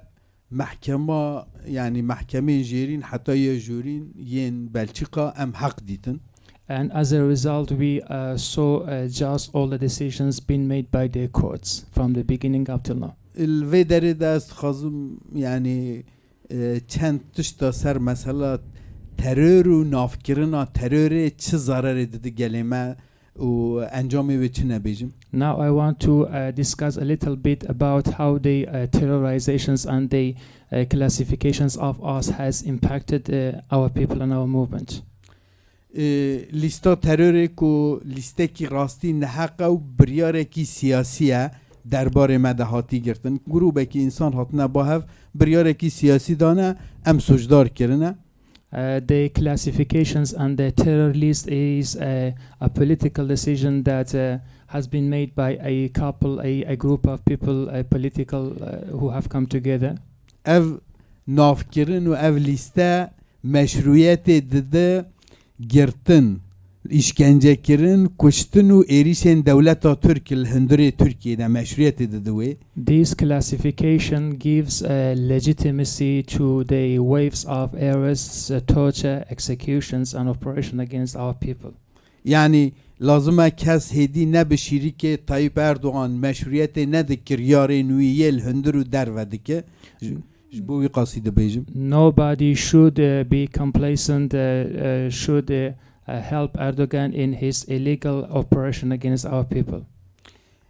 محکمه یعنی محکمه جیرین حتی یه جورین ین بلژیکا ام حق دیدن. And as a result, we saw just all the decisions being made by the courts from the beginning up till now. الوی داره دست خازم یعنی چند تشتا سر مثلا ترور و نافکرنا ترور چه ضرری دیده گلیمه و انجامی به چه نبیجم. Now I want to discuss a little bit about how the terrorizations and the classifications of us has impacted our people and our movement. لیستا ترور کو لیسته کی راستی نحق و بریاره کی سیاسیه درباره مدهاتی گرتن گروه کی انسان هاتنه با هف بریاره کی سیاسی دانه ام سجدار کرنه. The classifications and the terror list is a political decision that has been made by a couple, a group of people, a political who have come together. اف ناف کرن و اف لیسته مشروعیت دده گرتن işkence kirin kuştun و erişen devleta Türk الهندري Türkiye'de meşruiyet dedewe. This classification gives legitimacy to the waves of arrests, torture, executions and operation against our people. Yani lazıma kes hedi ne beşiri ki Tayyip Erdoğan meşruiyeti ne de kiryarı nüye الهندرو dervedike. Bu bir kaside bejim. Nobody should be complacent, should help Erdogan in his illegal operation against our people.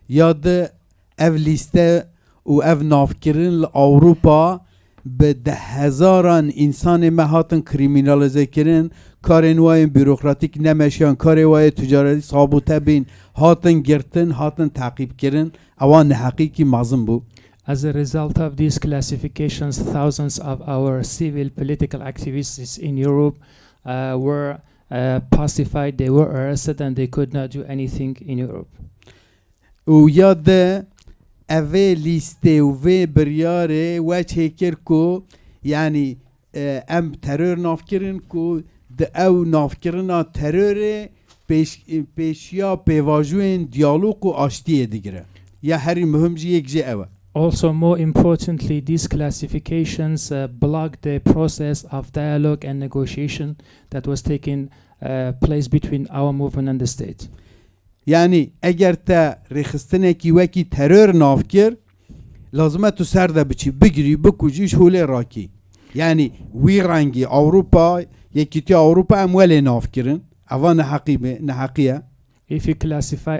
Ya da ev liste و ev navkirin Avrupa به 10,000 insan mehatın kriminalize kirin karın vay bürokratik nemeşyan karı vay ticareti sabute bin hatın girtin hatın takip kirin avan hakiki mazım bu. As a result of these classifications, thousands of our civil political activists in Europe were pacified, they were arrested and they could not do anything in Europe. و یاد اوه لیسته و بریاره و چکر کو یعنی ام ترور نافکرن کو ده او نافکرنا ترور پیشیا پیواجوین دیالوگ و آشتیه دیگره یا هری مهمجی یک جه اوه. Also, more importantly, these classifications block the process of dialogue and negotiation that was taking place between our movement and the state. Yani eğer te rekhistene ki veki terör nafkir lazım tu serde biçi bigri bikujiş hule raki. Yani vi rangi Avrupa yekiti Avrupa amwele nafkirin avan haqibe nahaqiya. If you classify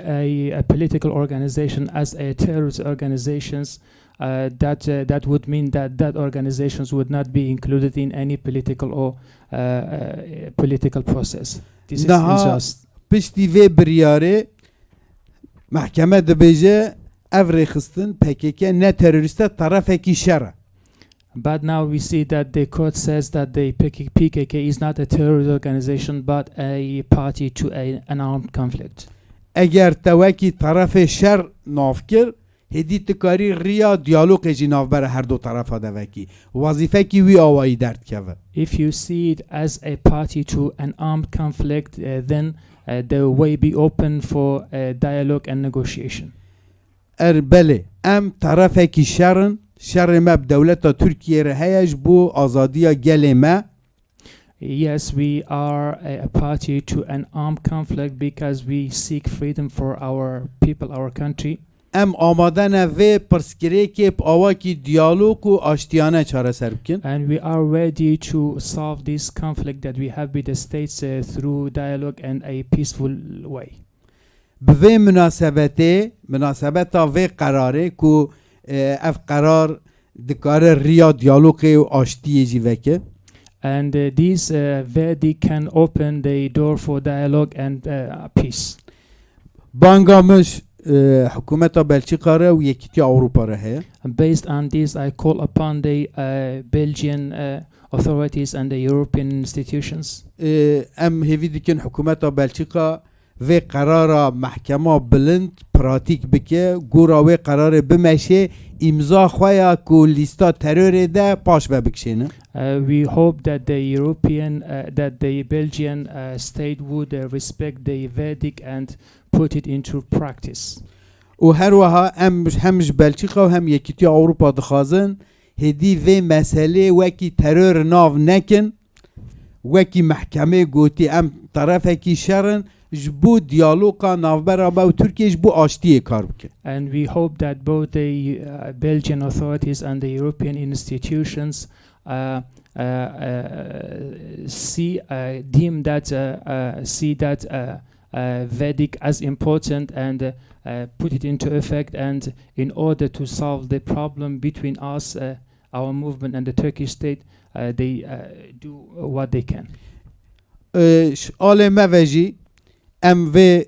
a political organization as a terrorist organizations, that would mean that organizations would not be included in any political or political process. This is unjust. Pişti ve biryare mahkeme de beje evrekhstin PKK ne teröriste tarafeki şer. But now we see that the court says that the PKK is not a terrorist organization but a party to an armed conflict. Eğer teveki tarafı şer nafkir hedi tikari riya diyalog ejinav ber her do tarafa deveki vazife ki vi avai dert keve. If you see it as a party to an armed conflict, then the way be open for dialogue and negotiation. Bele em tarafeki şerin şer meb devleta Türkiye rehayaj bu azadiya geleme. Yes, we are a party to an armed conflict because we seek freedom for our people, our country. ام آمادن و پرسکری که آواکی دیالوگ و آشتیانه چاره سر بکن. And we are ready to solve this conflict that we have with the states through dialogue and a peaceful way. به مناسبت و قراره که اف قرار دکار ریا دیالوگ و آشتی جیوکه. And this verdict can open the door for dialogue and peace. بانگامش حکومت بلژیکا را و یکیتی اروپا را هست. Based on this, I call upon the Belgian authorities and the European institutions. ام هیوی دیکن حکومت بلژیکا و قرار محکمه بلند پراتیک بکه گورا و قرار بمشه امضا خواه که لیستا ترور ده پاش و بکشینه. We hope that the Belgian state would respect the verdict and put it into practice. و هر وها همش بلژیکا و هم یکیتی اروپا دخوازن هدی و مسئله وکی ترور ناو نکن وکی محکمه گوتی ام طرفه کی شرن جبو دیالوگا ناوبرا با ترکیه جبو آشتی کار بکن. And we hope that both the Belgian authorities and the European institutions deem that verdict as important and put it into effect, and in order to solve the problem between us, our movement and the Turkish state, they do what they can. آل موجی ام و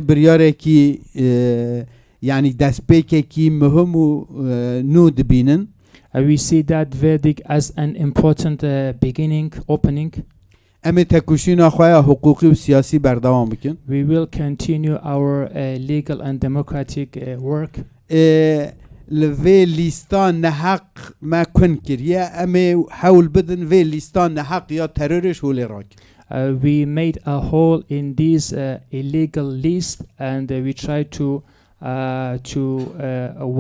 بریاره کی یعنی دست پیکه کی مهم و نود بینن. We see that verdict as an important opening. ام تکوشینا خواه حقوقی و سیاسی بردوام بکن. We will continue our legal and democratic work. لوی لیستان نحق ما کن کریه ام حول بدن وی لیستان نحق یا ترورش هول راک. We made a hole in this illegal list, and we tried to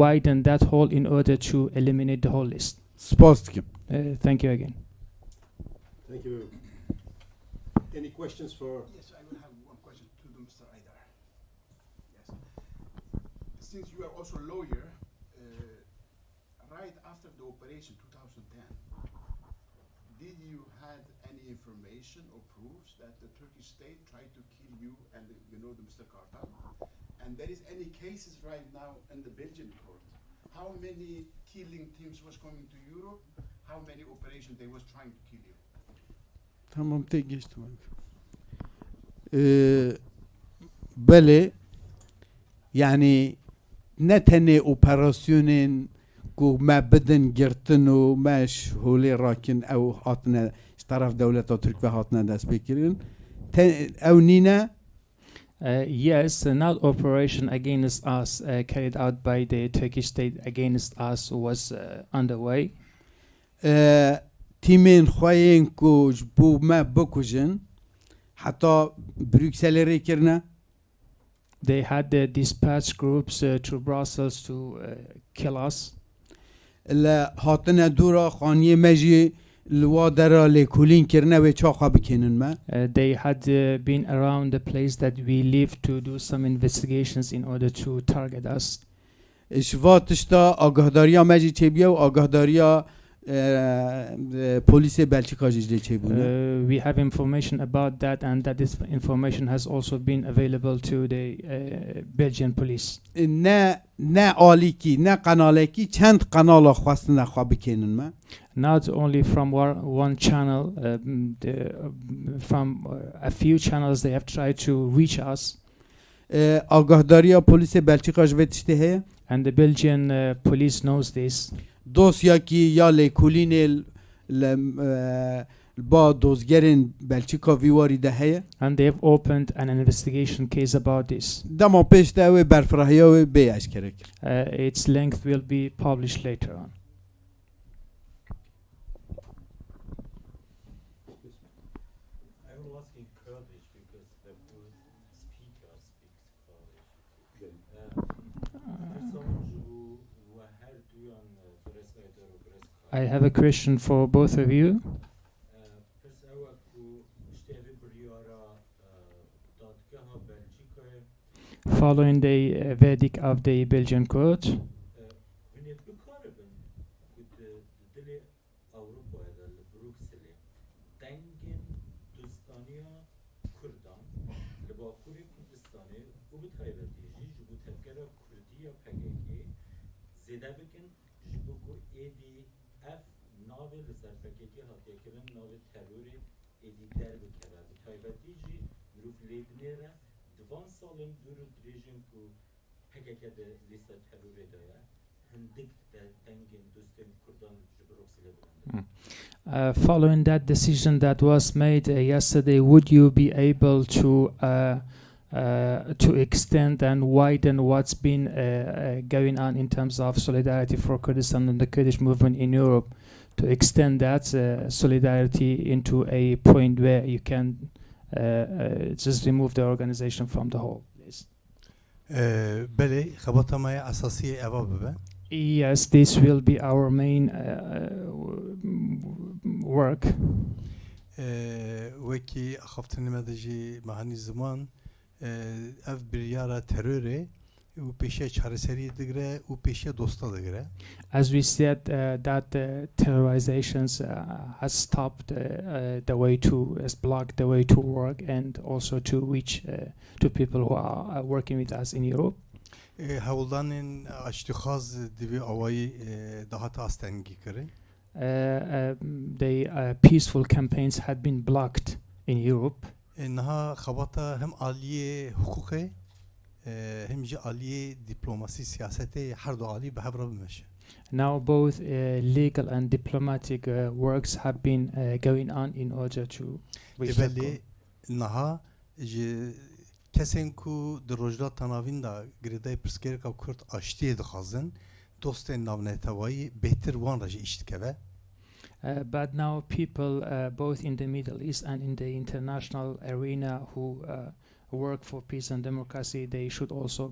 widen that hole in order to eliminate the whole list. Thank you again. Thank you. Any questions for? Yes, I will have one question to Mr. Aydar. Yes. Since you are also a lawyer, right after the operation 2010, did you have any information or proofs that the Turkish state tried to kill you and the Mr. Kartal? And there is any cases right now in the Belgian court? How many killing teams was coming to Europe? How many operations they was trying to kill you? Tamam tek geçtim. بله يعني نتني اوبراسيونين كو ما بدن گرتن و ماش هولي راكن او هاتنا طرف دولة تركيا هاتنا داس بكرين او نينا. Yes, not operation against us carried out by the Turkish state against us was underway. تيمين خوين كو جبو ما بكوجن حتى بروكسل ريكرنا. They had dispatch groups to Brussels to kill us. لا هاتنا دورا خانية مجي الوادرا لكولين كرنا وچاقا بكينن ما. They had been around the place that we live to do some investigations in order to target us. شواتشتا آگاهداریا مجی چه بیا و آگاهداریا پلیس بلژیکا جیجلی چه بونه. We have information about that, and that this information has also been available to the Belgian police. نه عالی کی نه قناله کی چند قنالا خواستن خواب بکنن ما. Not only from one channel, from a few channels they have tried to reach us. آگاهداریا پلیس بلژیکا جوتشته هه. And the Belgian police knows this. دوسیا کی یا لکولین با دوزگرین بلژیکا ویواری ده هه. And they have opened an investigation case about this. دما پیش ده و برفراهیا و بیاش کرد. Its length will be published later on. I have a question for both of you. Following the verdict of the Belgian court, following that decision that was made yesterday, would you be able to extend and widen what's been going on in terms of solidarity for Kurdistan and the Kurdish movement in Europe, to extend that solidarity into a point where you can just remove the organization from the whole list? بله خبطمای اساسی اوا ببه. Yes, this will be our main work. وکی خفتنی مدجی مهانی زمان اف بریارا تروره و پیشه چارسری دگره و پیشه دوستا دگره. As we said, that terrorizations has stopped the way to block the way to work and also to reach to people who are working with us in Europe. هولدان اشتخاص دیوی آوایی دهات آستنگی کرد. The peaceful campaigns had been blocked in Europe. إنها خبطة هم عالیه حقوقی هم جی عالیه دیپلماسی سیاستی هر دو عالی به هفته بمشه. Now both legal and diplomatic works have been going on in order to reach that goal. إنها کسین کو در روزگار تناوین دا گریدای پرسکری که کرد آشتی دخازن دوست نامنتوایی بهتر وان رج اشتکوه. But now people both in the Middle East and in the international arena who work for peace and democracy, they should also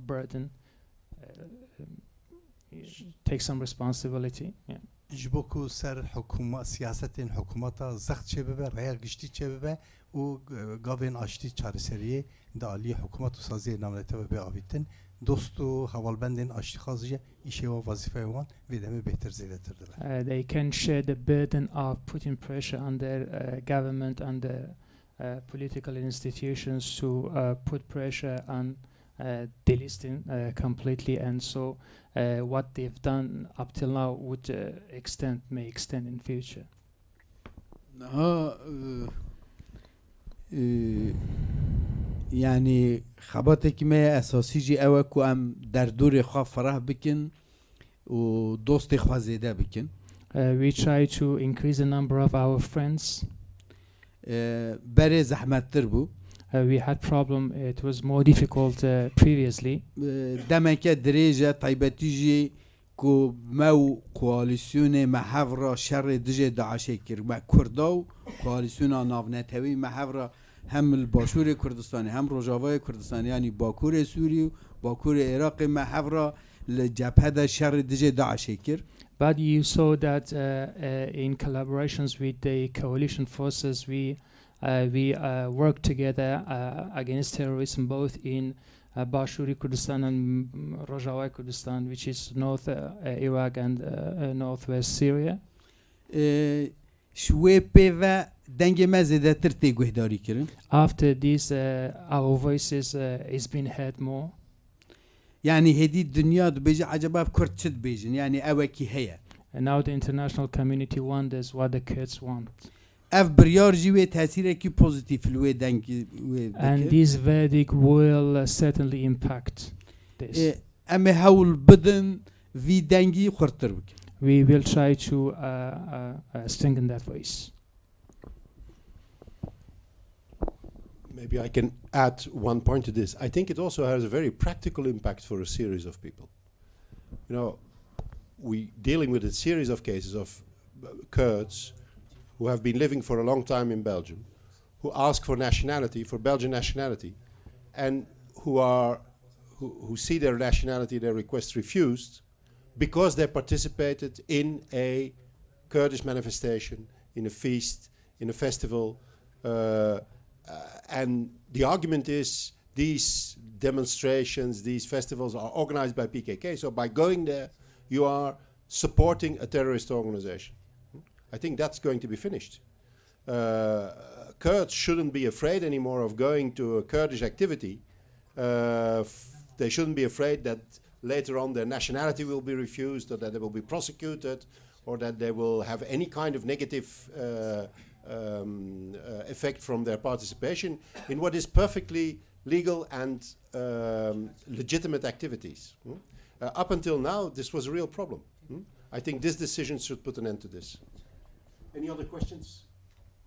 take some responsibility. Yeah. جبوكو سر حكومة سياسة حكومة زخت شبابه رأي قشتي شبابه و قابين عشتي چارسريه دالي حكومة سازي نامنته بآويتن دوستو حوالبندين عشتي خازجه إشي وظيفة وان ويدمه بهتر زيادة تردله. They can share the burden of putting pressure on their government and the political institutions to put pressure on delisting completely, and so what they've done up till now would may extend in future. يعني خبطك ما أساسي جي أوكو أم در دور خاف فرح بكن و دوست خوا زيادة بكن. We try to increase the number of our friends. بري زحمت تربو. We had problem. It was more difficult previously. دمك درجة طيبتيجي كو مو كواليسيون محافرة شر دجي داعشيكر مع كرداو كواليسيون نافنتوي محافرة هم الباشور كردستاني هم روجاوای كردستاني يعني باكور سوري باكور عراق محافرة لجبهة شر دجي داعشيكر. But you saw that in collaborations with the coalition forces, we work together against terrorism both in Bashuri Kurdistan and Rojava Kurdistan, which is north Iraq and northwest Syria. After this, our voices is been heard more. يعني هدي الدنيا بيجي عجبها بكرد شد بيجن يعني أوكي هي. And now the international community wonders what the Kurds want. اف بريار جوي تاثيره كي بوزيتيف الوي دانكي and this verdict will certainly impact this. اما هول بدن في دانجي خرطر بك. We will try to strengthen that voice. Maybe I can add one point to this. I think it also has a very practical impact for a series of people. You know, we dealing with a series of cases of Kurds who have been living for a long time in Belgium, who ask for nationality, for Belgian nationality, and who see their nationality, their request refused, because they participated in a Kurdish manifestation, in a feast, in a festival, and the argument is demonstrations, these festivals are organized by PKK. So by going there, you are supporting a terrorist organization. I think that's going to be finished. Kurds shouldn't be afraid anymore of going to a Kurdish activity. They shouldn't be afraid that later on their nationality will be refused, or that they will be prosecuted, or that they will have any kind of negative effect from their participation in what is perfectly legal and legitimate activities. Up until now, this was a real problem. I think this decision should put an end to this. Any other questions?